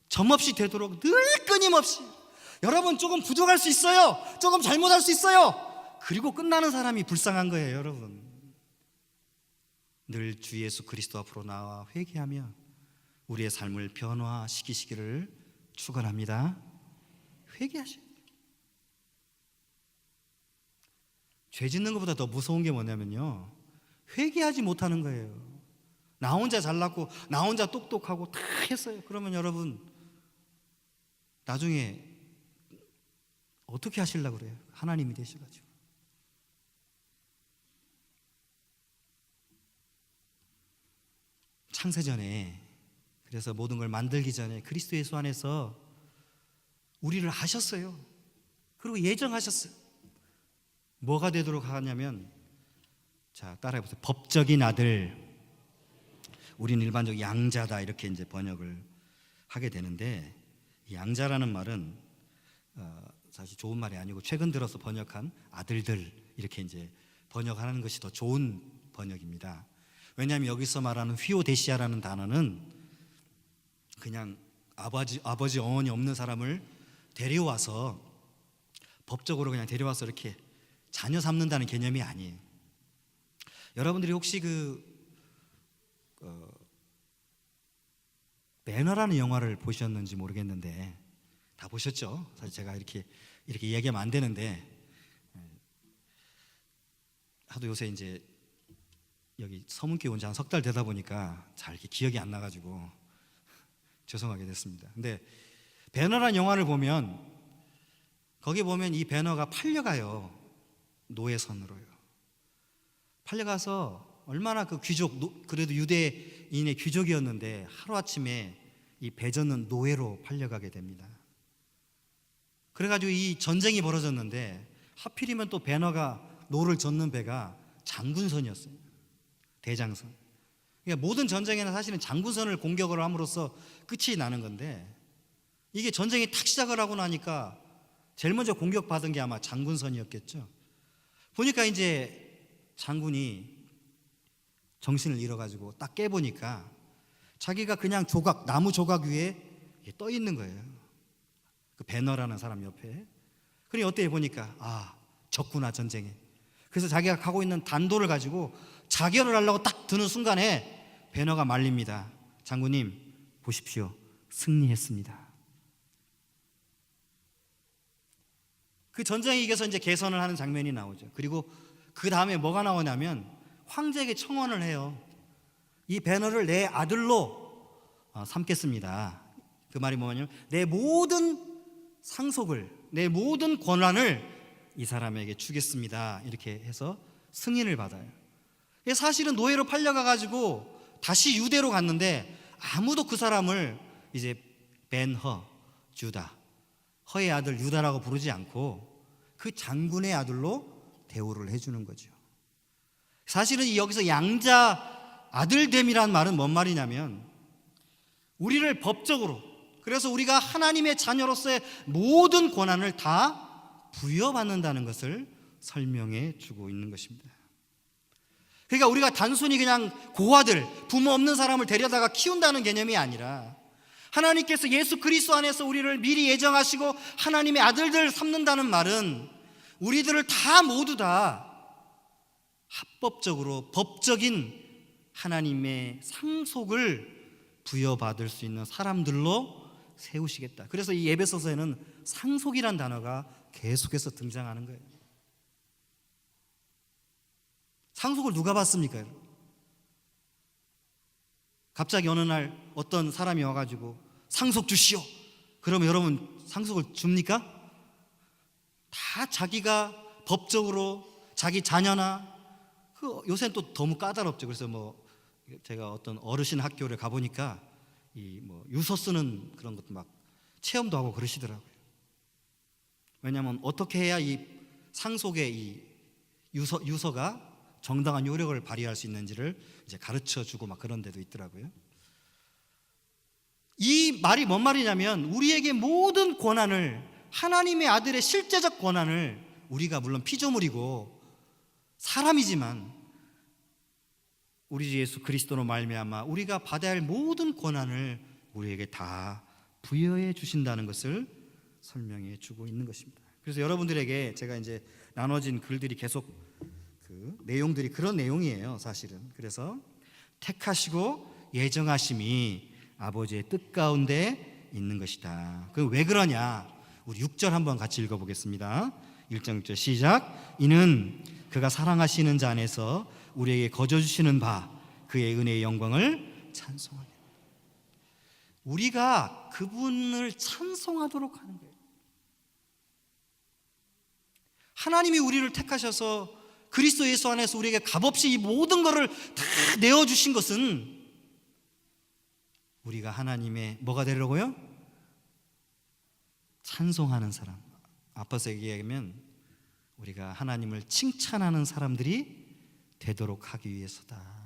점없이 되도록 늘 끊임없이, 여러분 조금 부족할 수 있어요, 조금 잘못할 수 있어요, 그리고 끝나는 사람이 불쌍한 거예요. 여러분, 늘 주 예수 그리스도 앞으로 나와 회개하며 우리의 삶을 변화시키시기를 축원합니다. 회개하셔야 돼요. 죄 짓는 것보다 더 무서운 게 뭐냐면요, 회개하지 못하는 거예요. 나 혼자 잘났고 나 혼자 똑똑하고 다 했어요. 그러면 여러분 나중에 어떻게 하시려고 그래요? 하나님이 되셔가지고. 창세전에, 그래서 모든 걸 만들기 전에 그리스도 예수 안에서 우리를 아셨어요. 그리고 예정하셨어요. 뭐가 되도록 하냐면, 자, 따라해보세요. 법적인 아들. 우리는 일반적으로 양자다 이렇게 이제 번역을 하게 되는데, 이 양자라는 말은 사실 좋은 말이 아니고 최근 들어서 번역한 아들들 이렇게 이제 번역하는 것이 더 좋은 번역입니다. 왜냐하면 여기서 말하는 휘오데시아라는 단어는 그냥 아버지 어머니 없는 사람을 데려와서, 법적으로 그냥 데려와서 이렇게 자녀 삼는다는 개념이 아니에요. 여러분들이 혹시 매너라는 영화를 보셨는지 모르겠는데, 다 보셨죠? 사실 제가 이렇게 이야기하면 안 되는데, 하도 요새 이제 여기 서문교회 온 지 한 석 달 되다 보니까 잘 이렇게 기억이 안 나가지고 죄송하게 됐습니다. 근데 배너라는 영화를 보면, 거기 보면 이 배너가 팔려가요. 노예선으로요. 팔려가서 얼마나 그 귀족, 그래도 유대인의 귀족이었는데 하루아침에 이 배전은 노예로 팔려가게 됩니다. 그래가지고 이 전쟁이 벌어졌는데, 하필이면 또 배너가 노를 젓는 배가 장군선이었어요. 대장선. 그러니까 모든 전쟁에는 사실은 장군선을 공격을 함으로써 끝이 나는 건데, 이게 전쟁이 탁 시작을 하고 나니까 제일 먼저 공격받은 게 아마 장군선이었겠죠. 보니까 이제 장군이 정신을 잃어가지고 딱 깨보니까 자기가 그냥 나무 조각 위에 떠 있는 거예요. 그 배너라는 사람 옆에. 그러니 어때 보니까, 졌구나 전쟁에. 그래서 자기가 가고 있는 단도를 가지고 자결을 하려고 딱 드는 순간에 배너가 말립니다. 장군님 보십시오, 승리했습니다. 그 전쟁에 이겨서 이제 개선을 하는 장면이 나오죠. 그리고 그 다음에 뭐가 나오냐면, 황제에게 청원을 해요. 이 배너를 내 아들로 삼겠습니다. 그 말이 뭐냐면, 내 모든 상속을, 내 모든 권한을 이 사람에게 주겠습니다. 이렇게 해서 승인을 받아요. 사실은 노예로 팔려가가지고 다시 유대로 갔는데, 아무도 그 사람을 이제 벤허, 유다, 허의 아들 유다라고 부르지 않고 그 장군의 아들로 대우를 해주는 거죠. 사실은 여기서 양자 아들됨이란 말은 뭔 말이냐면, 우리를 법적으로, 그래서 우리가 하나님의 자녀로서의 모든 권한을 다 부여받는다는 것을 설명해 주고 있는 것입니다. 그러니까 우리가 단순히 그냥 고아들, 부모 없는 사람을 데려다가 키운다는 개념이 아니라, 하나님께서 예수 그리스도 안에서 우리를 미리 예정하시고 하나님의 아들들 삼는다는 말은, 우리들을 다 모두 다 합법적으로 법적인 하나님의 상속을 부여받을 수 있는 사람들로 세우시겠다. 그래서 이 에베소서에는 상속이란 단어가 계속해서 등장하는 거예요. 상속을 누가 받습니까? 갑자기 어느 날 어떤 사람이 와가지고 상속 주시오, 그러면 여러분 상속을 줍니까? 다 자기가 법적으로 자기 자녀나, 요새는 또 너무 까다롭죠. 그래서 제가 어떤 어르신 학교를 가보니까 유서 쓰는 그런 것도 막 체험도 하고 그러시더라고요. 왜냐하면 어떻게 해야 이 상속의 이 유서가 정당한 효력을 발휘할 수 있는지를 이제 가르쳐 주고 막 그런 데도 있더라고요. 이 말이 뭔 말이냐면 우리에게 모든 권한을, 하나님의 아들의 실제적 권한을, 우리가 물론 피조물이고 사람이지만 우리 주 예수 그리스도로 말미암아 우리가 받아야 할 모든 권한을 우리에게 다 부여해 주신다는 것을 설명해 주고 있는 것입니다. 그래서 여러분들에게 제가 이제 나눠진 글들이 계속 그 내용들이 그런 내용이에요, 사실은. 그래서 택하시고 예정하심이 아버지의 뜻 가운데 있는 것이다. 그 왜 그러냐? 우리 6절 한번 같이 읽어보겠습니다. 1장 6절 시작. 이는 그가 사랑하시는 자 안에서 우리에게 거저 주시는 바 그의 은혜의 영광을 찬송하게. 우리가 그분을 찬송하도록 하는 거예요. 하나님이 우리를 택하셔서 그리스도 예수 안에서 우리에게 값없이 이 모든 것을 다 내어주신 것은 우리가 하나님의 뭐가 되려고요? 찬송하는 사람. 앞서서 얘기하면 우리가 하나님을 칭찬하는 사람들이 되도록 하기 위해서다.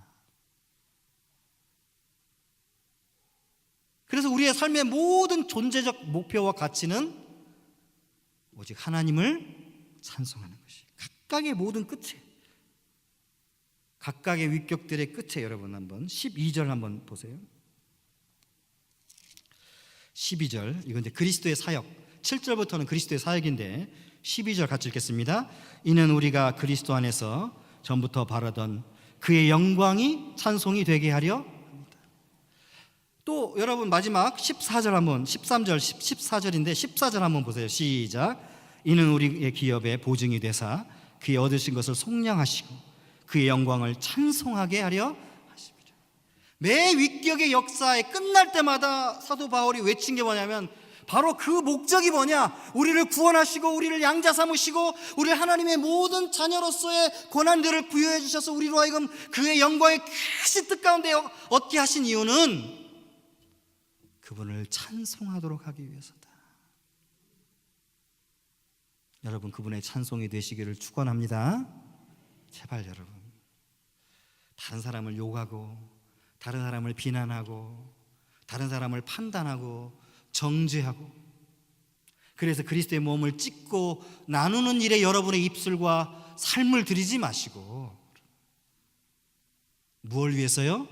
그래서 우리의 삶의 모든 존재적 목표와 가치는 오직 하나님을 찬송하는 것이 각각의 모든 끝에, 각각의 위격들의 끝에 여러분 한번 12절 한번 보세요. 12절 이건 이제 그리스도의 사역, 7절부터는 그리스도의 사역인데 12절 같이 읽겠습니다. 이는 우리가 그리스도 안에서 전부터 바라던 그의 영광이 찬송이 되게 하려 합니다. 또 여러분 마지막 14절 한번 13절 14절인데 14절 한번 보세요. 시작. 이는 우리의 기업의 보증이 되사 그의 얻으신 것을 속량하시고 그의 영광을 찬송하게 하려 하십니다. 매 위격의 역사에 끝날 때마다 사도 바울이 외친 게 뭐냐면 바로 그 목적이 뭐냐? 우리를 구원하시고 우리를 양자 삼으시고 우리를 하나님의 모든 자녀로서의 권한들을 부여해 주셔서 우리로 하여금 그의 영광의 크신 뜻 가운데 얻게 하신 이유는 그분을 찬송하도록 하기 위해서다. 여러분 그분의 찬송이 되시기를 축원합니다. 제발 여러분, 다른 사람을 욕하고 다른 사람을 비난하고 다른 사람을 판단하고 정죄하고 그래서 그리스도의 몸을 찢고 나누는 일에 여러분의 입술과 삶을 들이지 마시고 무엇을 위해서요?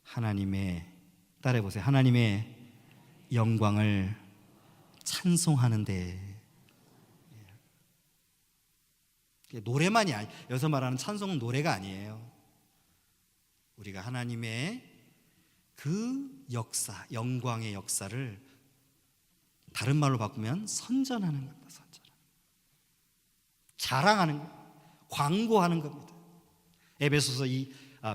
하나님의, 따라해보세요, 하나님의 영광을 찬송하는데. 노래만이 아니, 여기서 말하는 찬송은 노래가 아니에요. 우리가 하나님의 그 역사, 영광의 역사를 다른 말로 바꾸면 선전하는 겁니다. 선전. 자랑하는 겁니다. 광고하는 겁니다. 에베소서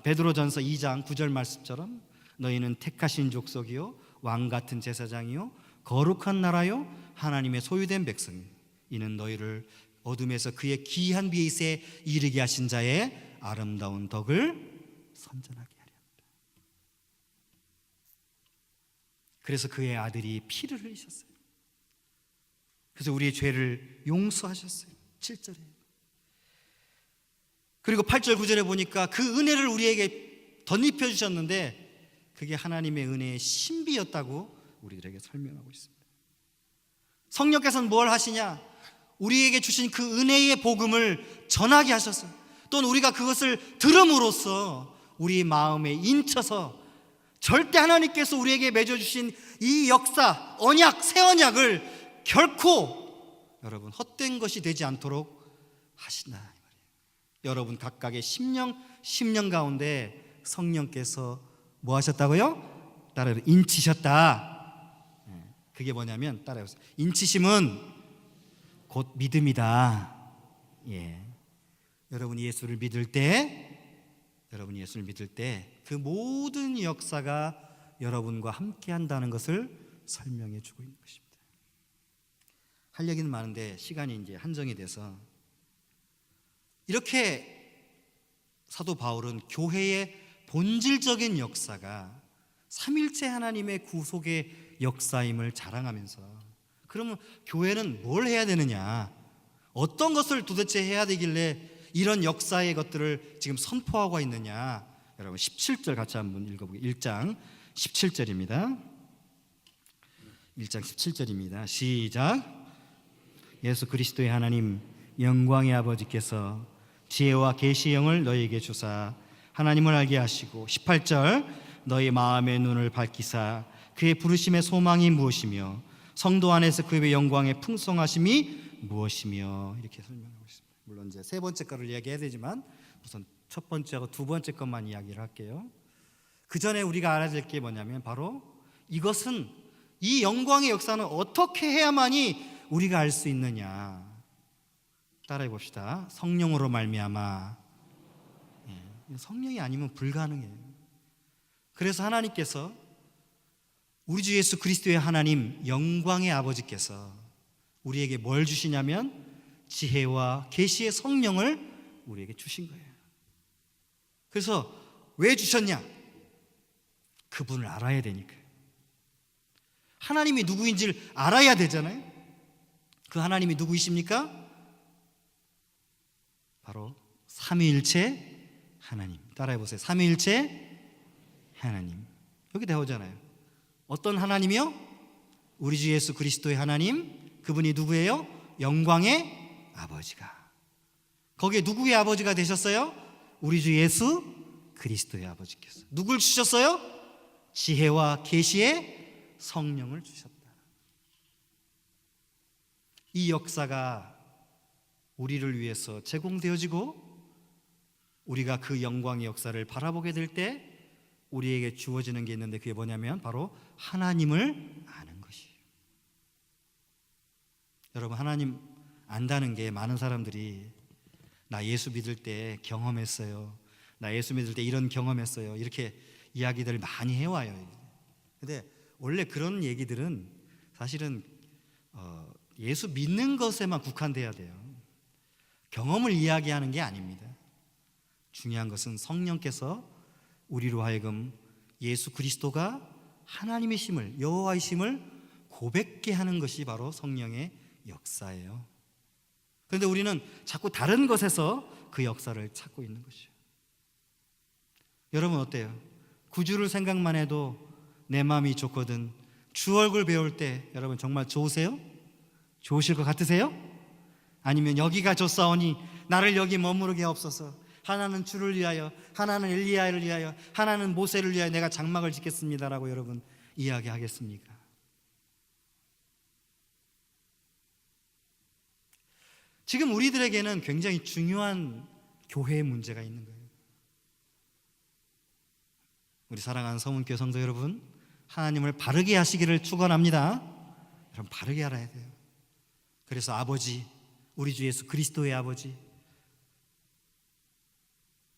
베드로전서 2장 9절 말씀처럼 너희는 택하신 족속이요 왕 같은 제사장이요 거룩한 나라요 하나님의 소유된 백성, 이는 너희를 어둠에서 그의 귀한 빛에 이르게 하신 자의 아름다운 덕을 선전하게 하려 합니다. 그래서 그의 아들이 피를 흘리셨어요. 그래서 우리의 죄를 용서하셨어요. 7절에. 그리고 8절 9절에 보니까 그 은혜를 우리에게 덧입혀 주셨는데 그게 하나님의 은혜의 신비였다고 우리들에게 설명하고 있습니다. 성령께서는 뭘 하시냐? 우리에게 주신 그 은혜의 복음을 전하게 하셨어요. 또는 우리가 그것을 들음으로써 우리 마음에 인쳐서 절대 하나님께서 우리에게 맺어주신 이 역사, 언약, 새 언약을 결코 여러분 헛된 것이 되지 않도록 하신다. 여러분 각각의 심령 가운데 성령께서 뭐 하셨다고요? 따라서 인치셨다. 그게 뭐냐면 따라해보세요. 인치심은 곧 믿음이다. 예. 여러분이 예수를 믿을 때 그 모든 역사가 여러분과 함께 한다는 것을 설명해 주고 있는 것입니다. 할 얘기는 많은데 시간이 이제 한정이 돼서 이렇게 사도 바울은 교회의 본질적인 역사가 삼일체 하나님의 구속의 역사임을 자랑하면서, 그러면 교회는 뭘 해야 되느냐, 어떤 것을 도대체 해야 되길래 이런 역사의 것들을 지금 선포하고 있느냐. 여러분 17절 같이 한번 읽어보게요. 1장 17절입니다. 1장 17절입니다. 시작. 예수 그리스도의 하나님 영광의 아버지께서 지혜와 계시의 영을 너희에게 주사 하나님을 알게 하시고 18절 너희 마음의 눈을 밝히사 그의 부르심의 소망이 무엇이며 성도 안에서 그의 영광의 풍성하심이 무엇이며 이렇게 설명하고 있습니다. 물론 이제 세 번째 거를 이야기해야 되지만 우선 첫 번째하고 두 번째 것만 이야기를 할게요. 그 전에 우리가 알아야 될 게 뭐냐면 바로 이것은 이 영광의 역사는 어떻게 해야만이 우리가 알 수 있느냐. 따라해 봅시다. 성령으로 말미암아. 성령이 아니면 불가능해요. 그래서 하나님께서 우리 주 예수 그리스도의 하나님 영광의 아버지께서 우리에게 뭘 주시냐면 지혜와 계시의 성령을 우리에게 주신 거예요. 그래서 왜 주셨냐? 그분을 알아야 되니까요. 하나님이 누구인지를 알아야 되잖아요. 그 하나님이 누구이십니까? 바로 삼위일체 하나님. 따라해 보세요. 삼위일체 하나님. 여기 나오잖아요. 어떤 하나님이요? 우리 주 예수 그리스도의 하나님. 그분이 누구예요? 영광의 아버지가. 거기에 누구의 아버지가 되셨어요? 우리 주 예수 그리스도의 아버지께서. 누굴 주셨어요? 지혜와 계시의 성령을 주셨다. 이 역사가 우리를 위해서 제공되어지고 우리가 그 영광의 역사를 바라보게 될 때 우리에게 주어지는 게 있는데 그게 뭐냐면 바로 하나님을 아는 것이에요. 여러분, 하나님 안다는 게 많은 사람들이 나 예수 믿을 때 경험했어요. 나 예수 믿을 때 이런 경험했어요. 이렇게 이야기들을 많이 해와요. 근데 원래 그런 얘기들은 사실은 예수 믿는 것에만 국한돼야 돼요. 경험을 이야기하는 게 아닙니다. 중요한 것은 성령께서 우리로 하여금 예수 그리스도가 하나님이심을, 여호와이심을 고백케 하는 것이 바로 성령의 역사예요. 그런데 우리는 자꾸 다른 것에서 그 역사를 찾고 있는 것이죠. 여러분 어때요? 구주를 생각만 해도 내 마음이 좋거든. 주 얼굴 배울 때 여러분 정말 좋으세요? 좋으실 것 같으세요? 아니면 여기가 좋사오니 나를 여기 머무르게 하옵소서. 하나는 주를 위하여, 하나는 엘리야를 위하여, 하나는 모세를 위하여 내가 장막을 짓겠습니다라고 여러분 이야기하겠습니까? 지금 우리들에게는 굉장히 중요한 교회의 문제가 있는 거예요. 우리 사랑하는 서문교회 성도 여러분, 하나님을 바르게 하시기를 축원합니다. 여러분 바르게 알아야 돼요. 그래서 아버지, 우리 주 예수 그리스도의 아버지,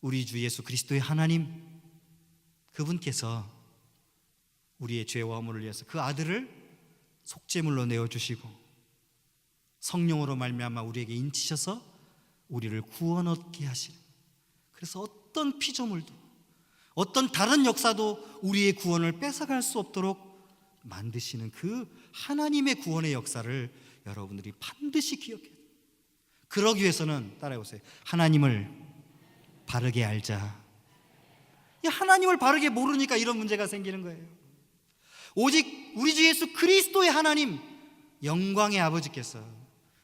우리 주 예수 그리스도의 하나님, 그분께서 우리의 죄와 허물을 위해서 그 아들을 속죄물로 내어주시고 성령으로 말미암아 우리에게 인치셔서 우리를 구원 얻게 하시는, 그래서 어떤 피조물도 어떤 다른 역사도 우리의 구원을 뺏어갈 수 없도록 만드시는 그 하나님의 구원의 역사를 여러분들이 반드시 기억해야 돼요. 그러기 위해서는 따라해보세요. 하나님을 바르게 알자. 하나님을 바르게 모르니까 이런 문제가 생기는 거예요. 오직 우리 주 예수 그리스도의 하나님, 영광의 아버지께서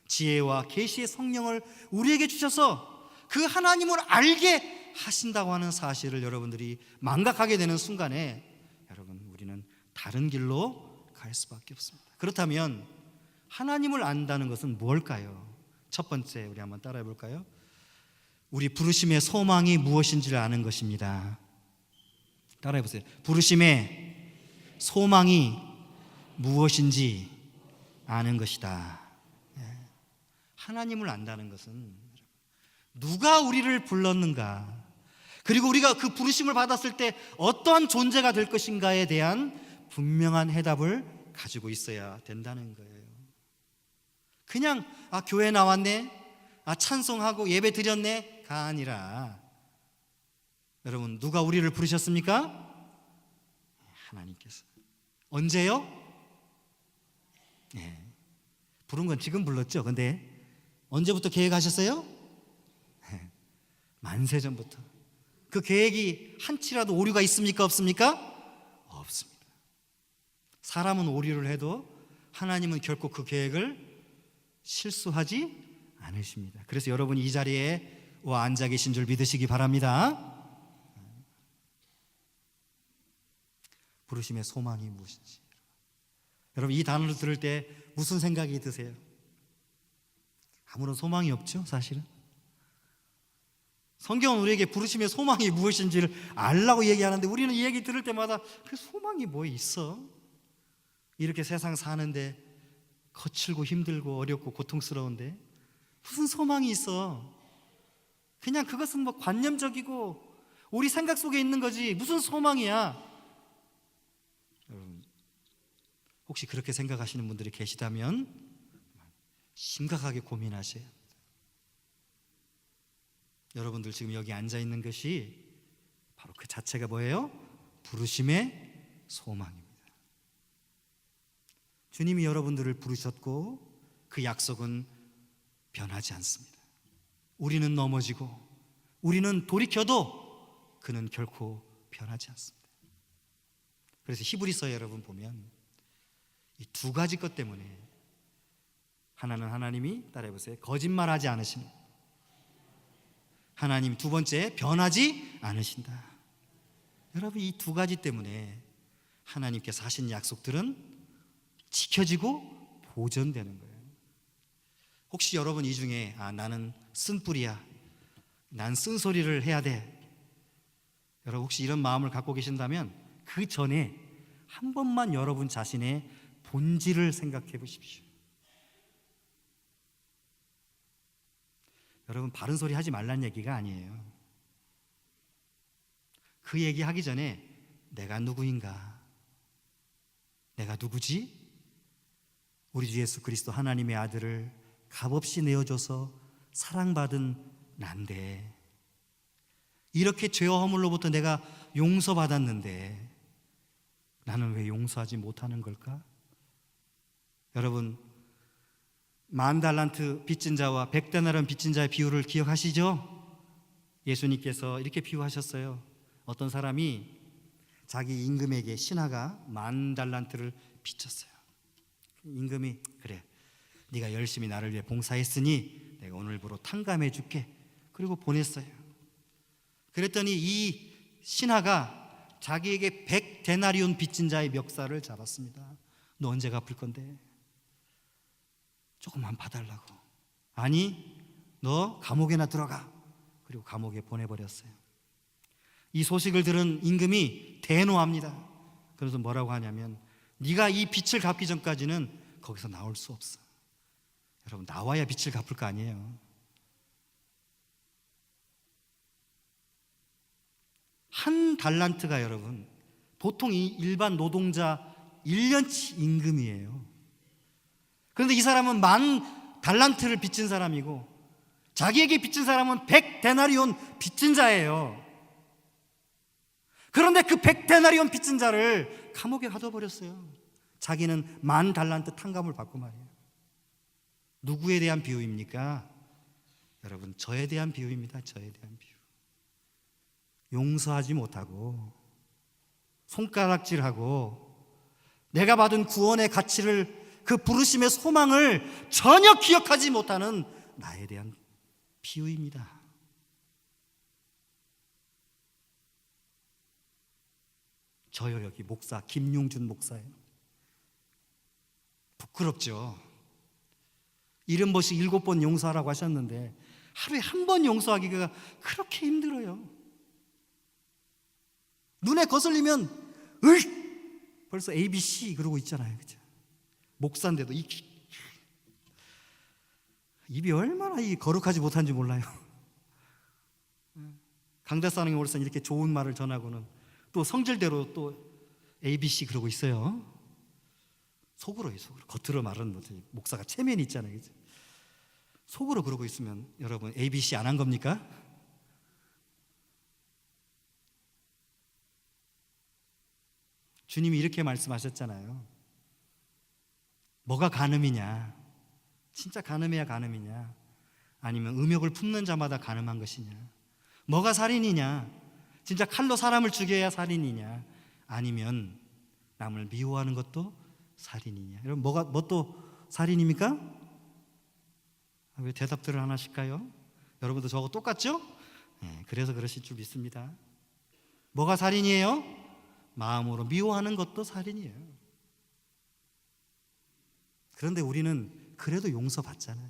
지혜와 계시의 성령을 우리에게 주셔서 그 하나님을 알게 하신다고 하는 사실을 여러분들이 망각하게 되는 순간에 여러분 우리는 다른 길로 갈 수밖에 없습니다. 그렇다면 하나님을 안다는 것은 뭘까요? 첫 번째 우리 한번 따라해 볼까요? 우리 부르심의 소망이 무엇인지를 아는 것입니다. 따라해 보세요. 부르심의 소망이 무엇인지 아는 것이다. 하나님을 안다는 것은 누가 우리를 불렀는가, 그리고 우리가 그 부르심을 받았을 때 어떠한 존재가 될 것인가에 대한 분명한 해답을 가지고 있어야 된다는 거예요. 그냥 교회 나왔네, 찬송하고 예배 드렸네가 아니라 여러분 누가 우리를 부르셨습니까? 하나님께서. 언제요? 부른 건 지금 불렀죠. 근데 언제부터 계획하셨어요? 만세전부터. 그 계획이 한치라도 오류가 있습니까? 없습니까? 없습니다. 사람은 오류를 해도 하나님은 결코 그 계획을 실수하지 않으십니다. 그래서 여러분이 이 자리에 와 앉아 계신 줄 믿으시기 바랍니다. 부르심의 소망이 무엇인지, 여러분 이 단어를 들을 때 무슨 생각이 드세요? 아무런 소망이 없죠, 사실은. 성경은 우리에게 부르심의 소망이 무엇인지를 알라고 얘기하는데 우리는 이 얘기 들을 때마다 그 소망이 뭐 있어? 이렇게 세상 사는데 거칠고 힘들고 어렵고 고통스러운데 무슨 소망이 있어? 그냥 그것은 뭐 관념적이고 우리 생각 속에 있는 거지 무슨 소망이야? 여러분, 혹시 그렇게 생각하시는 분들이 계시다면 심각하게 고민하셔야 합니다. 여러분들 지금 여기 앉아 있는 것이 바로 그 자체가 뭐예요? 부르심의 소망입니다. 주님이 여러분들을 부르셨고 그 약속은 변하지 않습니다. 우리는 넘어지고 우리는 돌이켜도 그는 결코 변하지 않습니다. 그래서 히브리서 여러분 보면 이 두 가지 것 때문에, 하나는 하나님이, 따라해보세요, 거짓말하지 않으십니다. 하나님, 두 번째, 변하지 않으신다. 여러분 이 두 가지 때문에 하나님께서 하신 약속들은 지켜지고 보존되는 거예요. 혹시 여러분 이 중에 나는 쓴뿌리야, 난 쓴소리를 해야 돼, 여러분 혹시 이런 마음을 갖고 계신다면 그 전에 한 번만 여러분 자신의 본질을 생각해 보십시오. 여러분 바른 소리 하지 말란 얘기가 아니에요. 그 얘기 하기 전에 내가 누구인가? 내가 누구지? 우리 주 예수 그리스도 하나님의 아들을 값없이 내어줘서 사랑받은 난데, 이렇게 죄와 허물로부터 내가 용서받았는데 나는 왜 용서하지 못하는 걸까? 여러분 10,000달란트 빚진 자와 100데나리온 빚진 자의 비유를 기억하시죠? 예수님께서 이렇게 비유하셨어요. 어떤 사람이 자기 임금에게 신하가 10,000달란트를 빚졌어요. 임금이 그래, 네가 열심히 나를 위해 봉사했으니 내가 오늘부로 탕감해 줄게. 그리고 보냈어요. 그랬더니 이 신하가 자기에게 100데나리온 빚진 자의 멱살을 잡았습니다. 너 언제 갚을 건데? 조금만 봐달라고. 아니, 너 감옥에나 들어가. 그리고 감옥에 보내버렸어요. 이 소식을 들은 임금이 대노합니다. 그래서 뭐라고 하냐면, 네가 이 빚을 갚기 전까지는 거기서 나올 수 없어. 여러분 나와야 빚을 갚을 거 아니에요. 한 달란트가 여러분 보통 이 일반 노동자 1년치 임금이에요. 그런데 이 사람은 10,000달란트를 빚진 사람이고 자기에게 빚진 사람은 100데나리온 빚진 자예요. 그런데 그 100데나리온 빚진 자를 감옥에 가둬버렸어요. 자기는 10,000달란트 탕감을 받고 말이에요. 누구에 대한 비유입니까? 여러분 저에 대한 비유입니다. 저에 대한 비유. 용서하지 못하고 손가락질하고 내가 받은 구원의 가치를, 그 부르심의 소망을 전혀 기억하지 못하는 나에 대한 비유입니다. 저요, 여기 목사 김용준 목사예요. 부끄럽죠. 70번씩 7번 용서하라고 하셨는데 하루에 한 번 용서하기가 그렇게 힘들어요. 눈에 거슬리면 벌써 ABC 그러고 있잖아요. 그죠? 목사인데도 입이 얼마나 거룩하지 못한지 몰라요. 강대사님 올선 이렇게 좋은 말을 전하고는 또 성질대로 또 ABC 그러고 있어요. 속으로요, 속으로. 겉으로 말은 못해. 목사가 체면이 있잖아요. 그죠? 속으로 그러고 있으면 여러분 ABC 안 한 겁니까? 주님이 이렇게 말씀하셨잖아요. 뭐가 간음이냐? 진짜 간음해야 간음이냐? 아니면 음욕을 품는 자마다 간음한 것이냐? 뭐가 살인이냐? 진짜 칼로 사람을 죽여야 살인이냐? 아니면 남을 미워하는 것도 살인이냐? 여러분 뭐 또 살인입니까? 왜 대답들을 안 하실까요? 여러분도 저하고 똑같죠? 네, 그래서 그러실 줄 믿습니다. 뭐가 살인이에요? 마음으로 미워하는 것도 살인이에요. 그런데 우리는 그래도 용서받잖아요.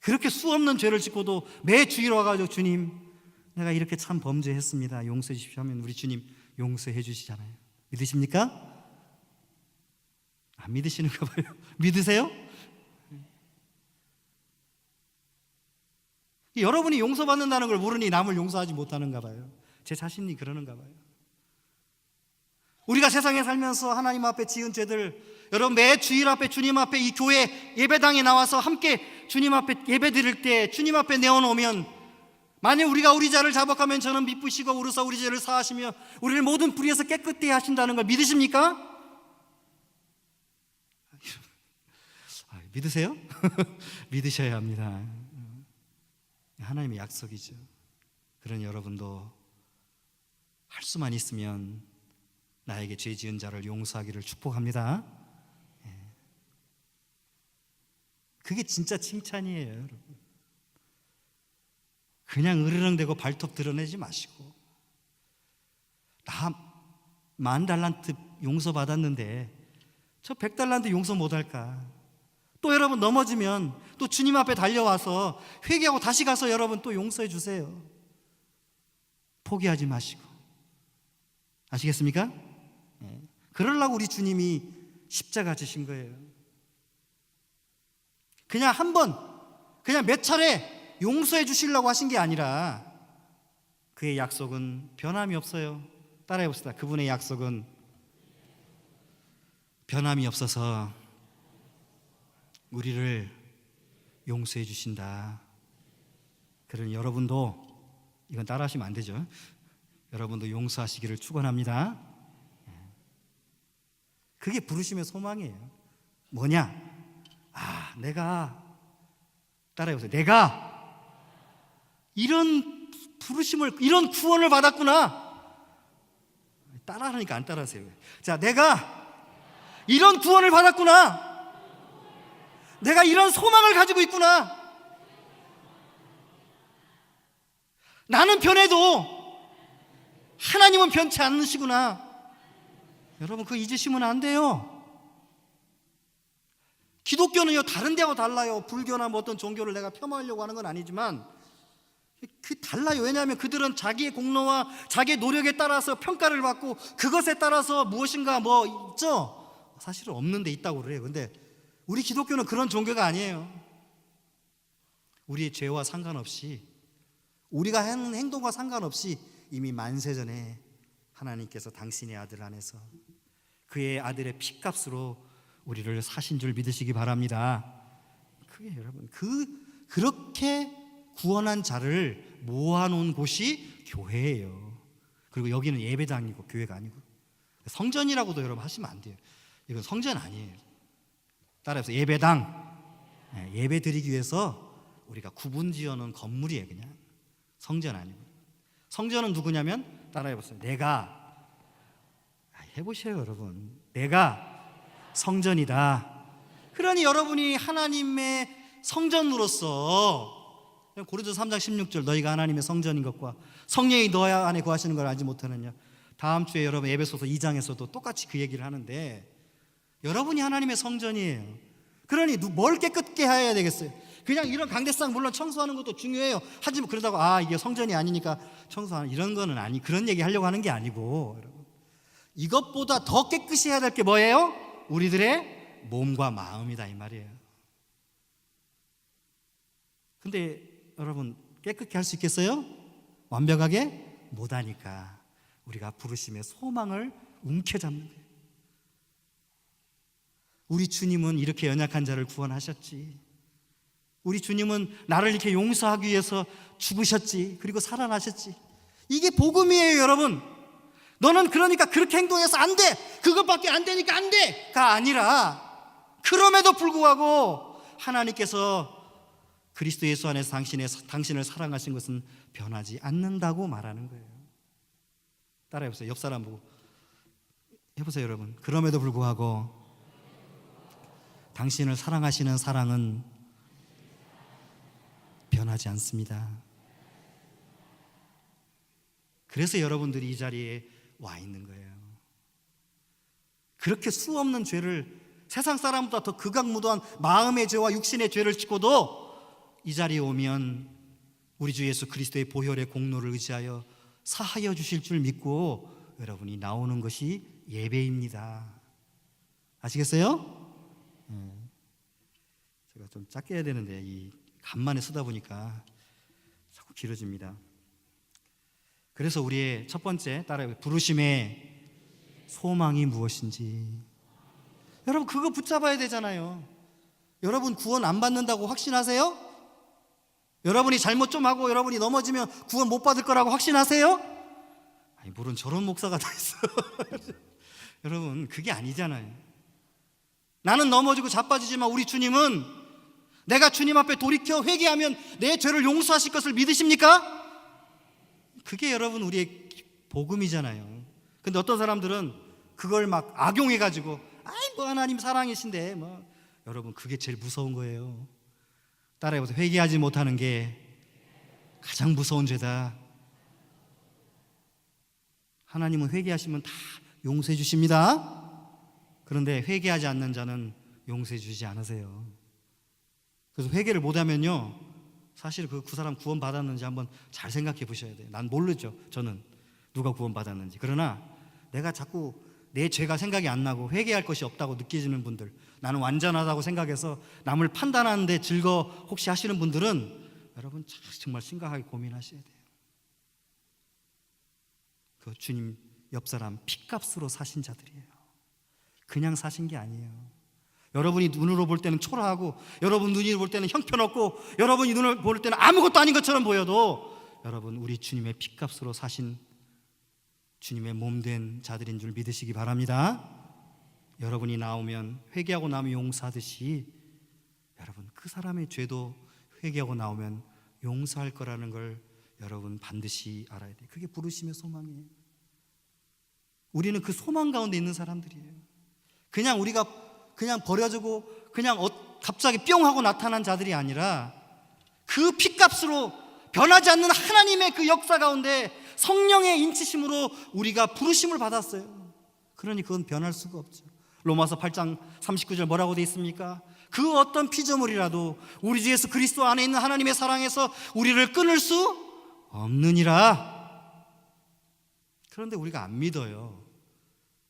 그렇게 수없는 죄를 짓고도 매 주일 와가지고 주님 내가 이렇게 참 범죄했습니다, 용서해 주십시오 하면 우리 주님 용서해 주시잖아요. 믿으십니까? 안 믿으시는가 봐요. 믿으세요? 여러분이 용서받는다는 걸 모르니 남을 용서하지 못하는가 봐요. 제 자신이 그러는가 봐요. 우리가 세상에 살면서 하나님 앞에 지은 죄들, 여러분 매 주일 앞에 주님 앞에 이 교회 예배당에 나와서 함께 주님 앞에 예배 드릴 때 주님 앞에 내어놓으면, 만약 우리가 우리 죄를 자복하면 저는 미쁘시고 우르사 우리 죄를 사하시며 우리를 모든 불의에서 깨끗게 하신다는 걸 믿으십니까? 믿으세요? 믿으셔야 합니다. 하나님의 약속이죠. 그런 여러분도 할 수만 있으면 나에게 죄 지은 자를 용서하기를 축복합니다. 그게 진짜 칭찬이에요, 여러분. 그냥 으르렁대고 발톱 드러내지 마시고, 나 10,000달란트 용서받았는데 저 100달란트 용서 못할까? 또 여러분 넘어지면 또 주님 앞에 달려와서 회개하고 다시 가서 여러분 또 용서해 주세요. 포기하지 마시고. 아시겠습니까? 그러려고 우리 주님이 십자가 지신 거예요. 그냥 한 번, 그냥 몇 차례 용서해 주시려고 하신 게 아니라 그의 약속은 변함이 없어요. 따라해 봅시다. 그분의 약속은 변함이 없어서 우리를 용서해 주신다. 그러니 여러분도, 이건 따라하시면 안 되죠, 여러분도 용서하시기를 축원합니다. 그게 부르심의 소망이에요. 뭐냐? 내가, 따라해보세요. 내가 이런 부르심을, 이런 구원을 받았구나. 따라하니까 안 따라하세요. 자, 내가 이런 구원을 받았구나. 내가 이런 소망을 가지고 있구나. 나는 변해도 하나님은 변치 않으시구나. 여러분 그거 잊으시면 안 돼요. 기독교는요 다른 데하고 달라요. 불교나 뭐 어떤 종교를 내가 폄하하려고 하는 건 아니지만 그 달라요. 왜냐하면 그들은 자기의 공로와 자기의 노력에 따라서 평가를 받고 그것에 따라서 무엇인가 뭐 있죠? 사실은 없는 데 있다고 그래요. 근데 우리 기독교는 그런 종교가 아니에요. 우리의 죄와 상관없이, 우리가 하는 행동과 상관없이 이미 만세전에 하나님께서 당신의 아들 안에서 그의 아들의 피값으로 우리를 사신 줄 믿으시기 바랍니다. 그게 여러분, 그렇게 구원한 자를 모아놓은 곳이 교회예요. 그리고 여기는 예배당이고 교회가 아니고, 성전이라고도 여러분 하시면 안 돼요. 이건 성전 아니에요. 따라해서 예배당, 예배 드리기 위해서 우리가 구분 지어놓은 건물이에요. 그냥 성전 아니고. 성전은 누구냐면, 따라해보세요. 내가, 해보세요 여러분. 내가 성전이다. 그러니 여러분이 하나님의 성전으로서, 고린도서 3장 16절, 너희가 하나님의 성전인 것과 성령이 너희 안에 거하시는 걸 알지 못하느냐. 다음 주에 여러분 에베소서 2장에서도 똑같이 그 얘기를 하는데, 여러분이 하나님의 성전이에요. 그러니 뭘 깨끗게 해야 되겠어요? 그냥 이런 강대상 물론 청소하는 것도 중요해요. 하지만 그러다고 이게 성전이 아니니까 청소하는, 이런 거는 그런 얘기 하려고 하는 게 아니고, 여러분 이것보다 더 깨끗이 해야 될 게 뭐예요? 우리들의 몸과 마음이다 이 말이에요. 근데 여러분 깨끗게 할 수 있겠어요? 완벽하게 못하니까 우리가 부르심의 소망을 움켜잡는 거예요. 우리 주님은 이렇게 연약한 자를 구원하셨지. 우리 주님은 나를 이렇게 용서하기 위해서 죽으셨지. 그리고 살아나셨지. 이게 복음이에요 여러분. 너는 그러니까 그렇게 행동해서 안 돼, 그것밖에 안 되니까 안 돼가 아니라, 그럼에도 불구하고 하나님께서 그리스도 예수 안에서 당신을 사랑하신 것은 변하지 않는다고 말하는 거예요. 따라해보세요. 옆 사람 보고 해보세요, 여러분. 그럼에도 불구하고 당신을 사랑하시는 사랑은 변하지 않습니다. 그래서 여러분들이 이 자리에 와 있는 거예요. 그렇게 수없는 죄를, 세상 사람보다 더 극악무도한 마음의 죄와 육신의 죄를 짓고도 이 자리에 오면 우리 주 예수 그리스도의 보혈의 공로를 의지하여 사하여 주실 줄 믿고 여러분이 나오는 것이 예배입니다. 아시겠어요? 제가 좀 짧게 해야 되는데 이 간만에 쓰다 보니까 자꾸 길어집니다. 그래서 우리의 첫 번째 따라해, 부르심의 소망이 무엇인지. 여러분 그거 붙잡아야 되잖아요. 여러분 구원 안 받는다고 확신하세요? 여러분이 잘못 좀 하고 여러분이 넘어지면 구원 못 받을 거라고 확신하세요? 아니 물론 저런 목사가 다 있어. 여러분 그게 아니잖아요. 나는 넘어지고 자빠지지만 우리 주님은 내가 주님 앞에 돌이켜 회개하면 내 죄를 용서하실 것을 믿으십니까? 그게 여러분 우리의 복음이잖아요. 근데 어떤 사람들은 그걸 막 악용해가지고 아이 뭐 하나님 사랑이신데 뭐. 여러분 그게 제일 무서운 거예요. 따라해보세요. 회개하지 못하는 게 가장 무서운 죄다. 하나님은 회개하시면 다 용서해 주십니다. 그런데 회개하지 않는 자는 용서해 주지 않으세요. 그래서 회개를 못하면요 사실 그 사람 구원 받았는지 한번 잘 생각해 보셔야 돼요. 난 모르죠. 저는 누가 구원 받았는지. 그러나 내가 자꾸 내 죄가 생각이 안 나고 회개할 것이 없다고 느껴지는 분들, 나는 완전하다고 생각해서 남을 판단하는데 즐거워 혹시 하시는 분들은 여러분 정말 심각하게 고민하셔야 돼요. 그 주님 옆 사람 핏값으로 사신 자들이에요. 그냥 사신 게 아니에요. 여러분이 눈으로 볼 때는 초라하고 여러분 눈으로 볼 때는 형편없고 여러분이 눈을 볼 때는 아무것도 아닌 것처럼 보여도 여러분 우리 주님의 핏값으로 사신 주님의 몸된 자들인 줄 믿으시기 바랍니다. 여러분이 나오면 회개하고 나면 용서하듯이 여러분 그 사람의 죄도 회개하고 나오면 용서할 거라는 걸 여러분 반드시 알아야 돼요. 그게 부르심의 소망이에요. 우리는 그 소망 가운데 있는 사람들이에요. 그냥 우리가 그냥 버려지고 그냥 갑자기 뿅 하고 나타난 자들이 아니라 그 핏값으로 변하지 않는 하나님의 그 역사 가운데 성령의 인치심으로 우리가 부르심을 받았어요. 그러니 그건 변할 수가 없죠. 로마서 8장 39절 뭐라고 되어 있습니까? 그 어떤 피조물이라도 우리 주 예수 그리스도 안에 있는 하나님의 사랑에서 우리를 끊을 수 없느니라. 그런데 우리가 안 믿어요.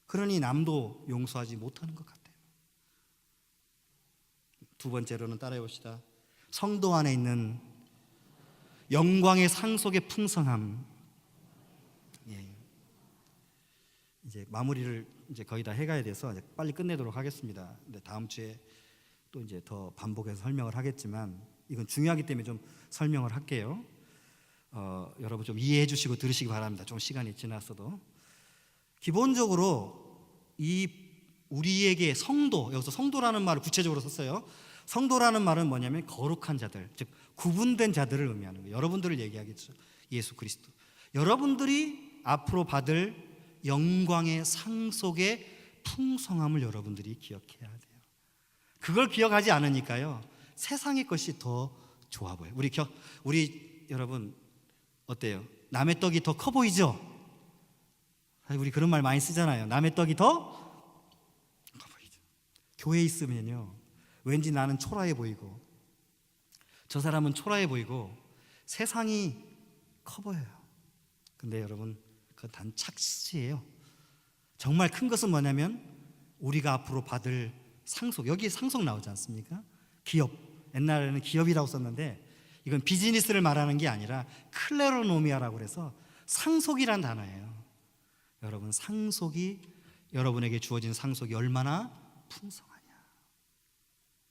그러니 남도 용서하지 못하는 것 같아요. 두 번째로는 따라해 봅시다. 성도 안에 있는 영광의 상속의 풍성함. 예. 이제 마무리를 이제 거의 다 해가야 돼서 빨리 끝내도록 하겠습니다. 근데 다음 주에 또 이제 더 반복해서 설명을 하겠지만 이건 중요하기 때문에 좀 설명을 할게요. 여러분 좀 이해해 주시고 들으시기 바랍니다. 좀 시간이 지났어도. 기본적으로 이 우리에게 성도, 여기서 성도라는 말을 구체적으로 썼어요. 성도라는 말은 뭐냐면 거룩한 자들, 즉 구분된 자들을 의미하는 거예요. 여러분들을 얘기하겠죠. 예수 그리스도. 여러분들이 앞으로 받을 영광의 상속의 풍성함을 여러분들이 기억해야 돼요. 그걸 기억하지 않으니까요 세상의 것이 더 좋아 보여요. 우리 여러분 어때요? 남의 떡이 더 커 보이죠? 우리 그런 말 많이 쓰잖아요. 남의 떡이 더 커 보이죠. 교회에 있으면요 왠지 나는 초라해 보이고 저 사람은 초라해 보이고 세상이 커 보여요. 근데 여러분 그건 단 착시예요. 정말 큰 것은 뭐냐면 우리가 앞으로 받을 상속, 여기 상속 나오지 않습니까? 기업, 옛날에는 기업이라고 썼는데 이건 비즈니스를 말하는 게 아니라 클레로노미아라고 그래서 상속이란 단어예요. 여러분 상속이, 여러분에게 주어진 상속이 얼마나 풍성하냐,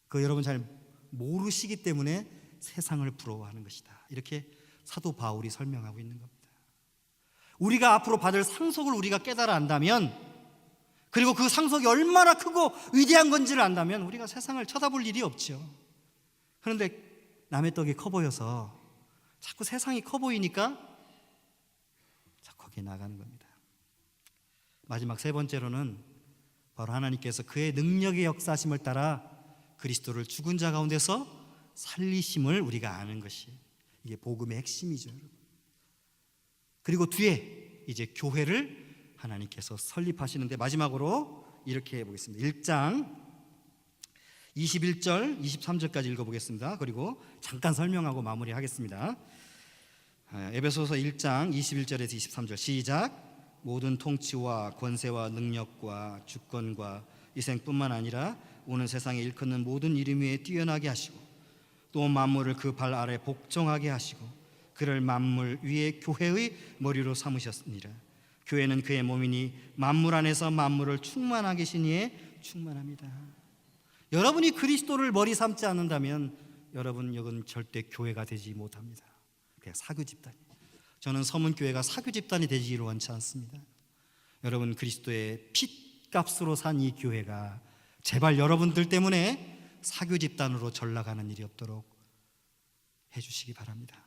그거 여러분 잘 모르시기 때문에 세상을 부러워하는 것이다. 이렇게 사도 바울이 설명하고 있는 겁니다. 우리가 앞으로 받을 상속을 우리가 깨달아 안다면, 그리고 그 상속이 얼마나 크고 위대한 건지를 안다면 우리가 세상을 쳐다볼 일이 없죠. 그런데 남의 떡이 커 보여서 자꾸 세상이 커 보이니까 자꾸 거기에 나가는 겁니다. 마지막 세 번째로는 바로 하나님께서 그의 능력의 역사심을 따라 그리스도를 죽은 자 가운데서 살리심을 우리가 아는 것이, 이게 복음의 핵심이죠, 여러분. 그리고 뒤에 이제 교회를 하나님께서 설립하시는데, 마지막으로 이렇게 해보겠습니다. 1장 21절 23절까지 읽어보겠습니다. 그리고 잠깐 설명하고 마무리하겠습니다. 에베소서 1장 21절에서 23절 시작. 모든 통치와 권세와 능력과 주권과 이생뿐만 아니라 오는 세상에 일컫는 모든 이름 위에 뛰어나게 하시고 또 만물을 그 발 아래 복종하게 하시고 그를 만물 위에 교회의 머리로 삼으셨느니라. 교회는 그의 몸이니 만물 안에서 만물을 충만하게 하신 이에 충만합니다. 여러분이 그리스도를 머리 삼지 않는다면 여러분 여건 절대 교회가 되지 못합니다. 그냥 사교 집단. 저는 서문교회가 사교 집단이 되기를 원치 않습니다. 여러분 그리스도의 핏값으로 산 이 교회가 제발 여러분들 때문에 사교 집단으로 전락하는 일이 없도록 해주시기 바랍니다.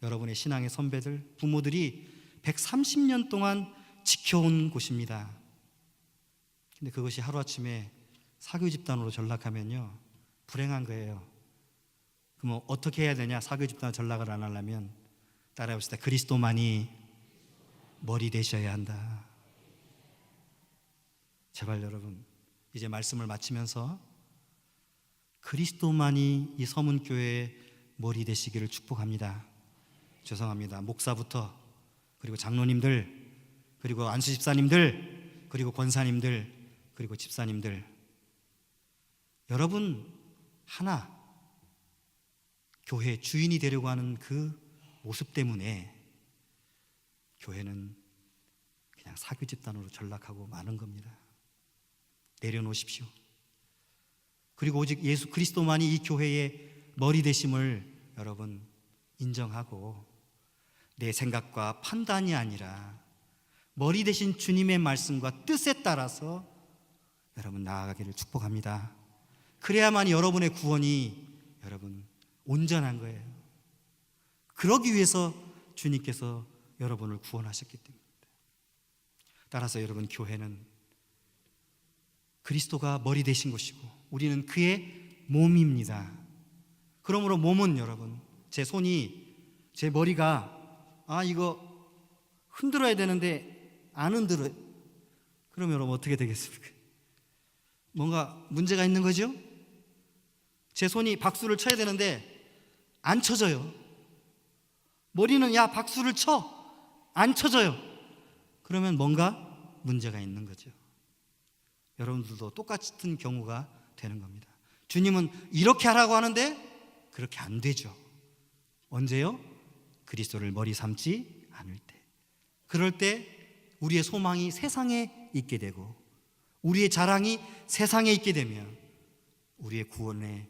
여러분의 신앙의 선배들, 부모들이 130년 동안 지켜온 곳입니다. 근데 그것이 하루아침에 사교 집단으로 전락하면요, 불행한 거예요. 그럼 어떻게 해야 되냐? 사교 집단 전락을 안 하려면 따라해봅시다. 그리스도만이 머리 되셔야 한다. 제발 여러분, 이제 말씀을 마치면서 그리스도만이 이 서문교회의 머리 되시기를 축복합니다. 죄송합니다. 목사부터, 그리고 장로님들, 그리고 안수 집사님들, 그리고 권사님들, 그리고 집사님들, 여러분 하나 교회 주인이 되려고 하는 그 모습 때문에 교회는 그냥 사교 집단으로 전락하고 마는 겁니다. 내려놓으십시오. 그리고 오직 예수 그리스도만이 이 교회의 머리 되심을 여러분 인정하고 내 생각과 판단이 아니라 머리 되신 주님의 말씀과 뜻에 따라서 여러분 나아가기를 축복합니다. 그래야만 여러분의 구원이 여러분 온전한 거예요. 그러기 위해서 주님께서 여러분을 구원하셨기 때문입니다. 따라서 여러분 교회는 그리스도가 머리 되신 것이고 우리는 그의 몸입니다. 그러므로 몸은 여러분, 제 손이, 제 머리가 이거 흔들어야 되는데 안 흔들어요. 그러면 여러분 어떻게 되겠습니까? 뭔가 문제가 있는 거죠? 제 손이 박수를 쳐야 되는데 안 쳐져요. 머리는 야 박수를 쳐, 안 쳐져요. 그러면 뭔가 문제가 있는 거죠. 여러분들도 똑같은 경우가 되는 겁니다. 주님은 이렇게 하라고 하는데 그렇게 안 되죠. 언제요? 그리스도를 머리 삼지 않을 때. 그럴 때 우리의 소망이 세상에 있게 되고 우리의 자랑이 세상에 있게 되면 우리의 구원에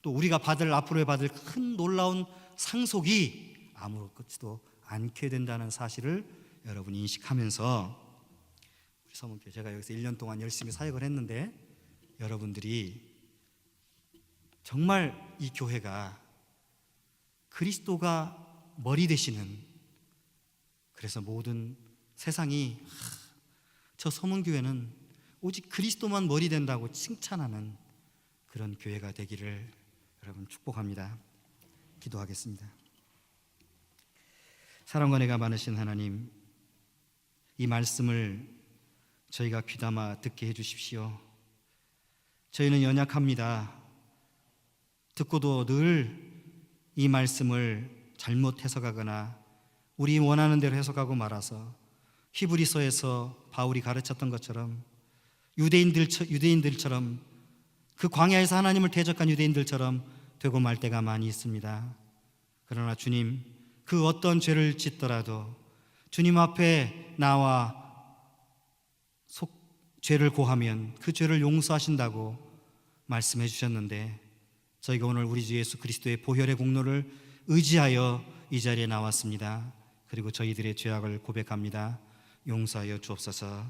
또 우리가 앞으로 받을 큰 놀라운 상속이 아무렇지도 않게 된다는 사실을 여러분 인식하면서 우리 서문교회, 제가 여기서 1년 동안 열심히 사역을 했는데 여러분들이 정말 이 교회가 그리스도가 머리 되시는, 그래서 모든 세상이 저 서문교회는 오직 그리스도만 머리 된다고 칭찬하는 그런 교회가 되기를 여러분 축복합니다. 기도하겠습니다. 사랑과 은혜가 많으신 하나님, 이 말씀을 저희가 귀담아 듣게 해주십시오. 저희는 연약합니다. 듣고도 늘 이 말씀을 잘못 해석하거나 우리 원하는 대로 해석하고 말아서 히브리서에서 바울이 가르쳤던 것처럼 유대인들처럼 그 광야에서 하나님을 대적한 유대인들처럼 되고 말 때가 많이 있습니다. 그러나 주님, 그 어떤 죄를 짓더라도 주님 앞에 나와 죄를 고하면 그 죄를 용서하신다고 말씀해 주셨는데, 저희가 오늘 우리 주 예수 그리스도의 보혈의 공로를 의지하여 이 자리에 나왔습니다. 그리고 저희들의 죄악을 고백합니다. 용서하여 주옵소서.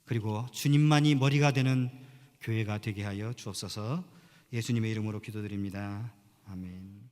그리고 주님만이 머리가 되는 교회가 되게 하여 주옵소서. 예수님의 이름으로 기도드립니다. 아멘.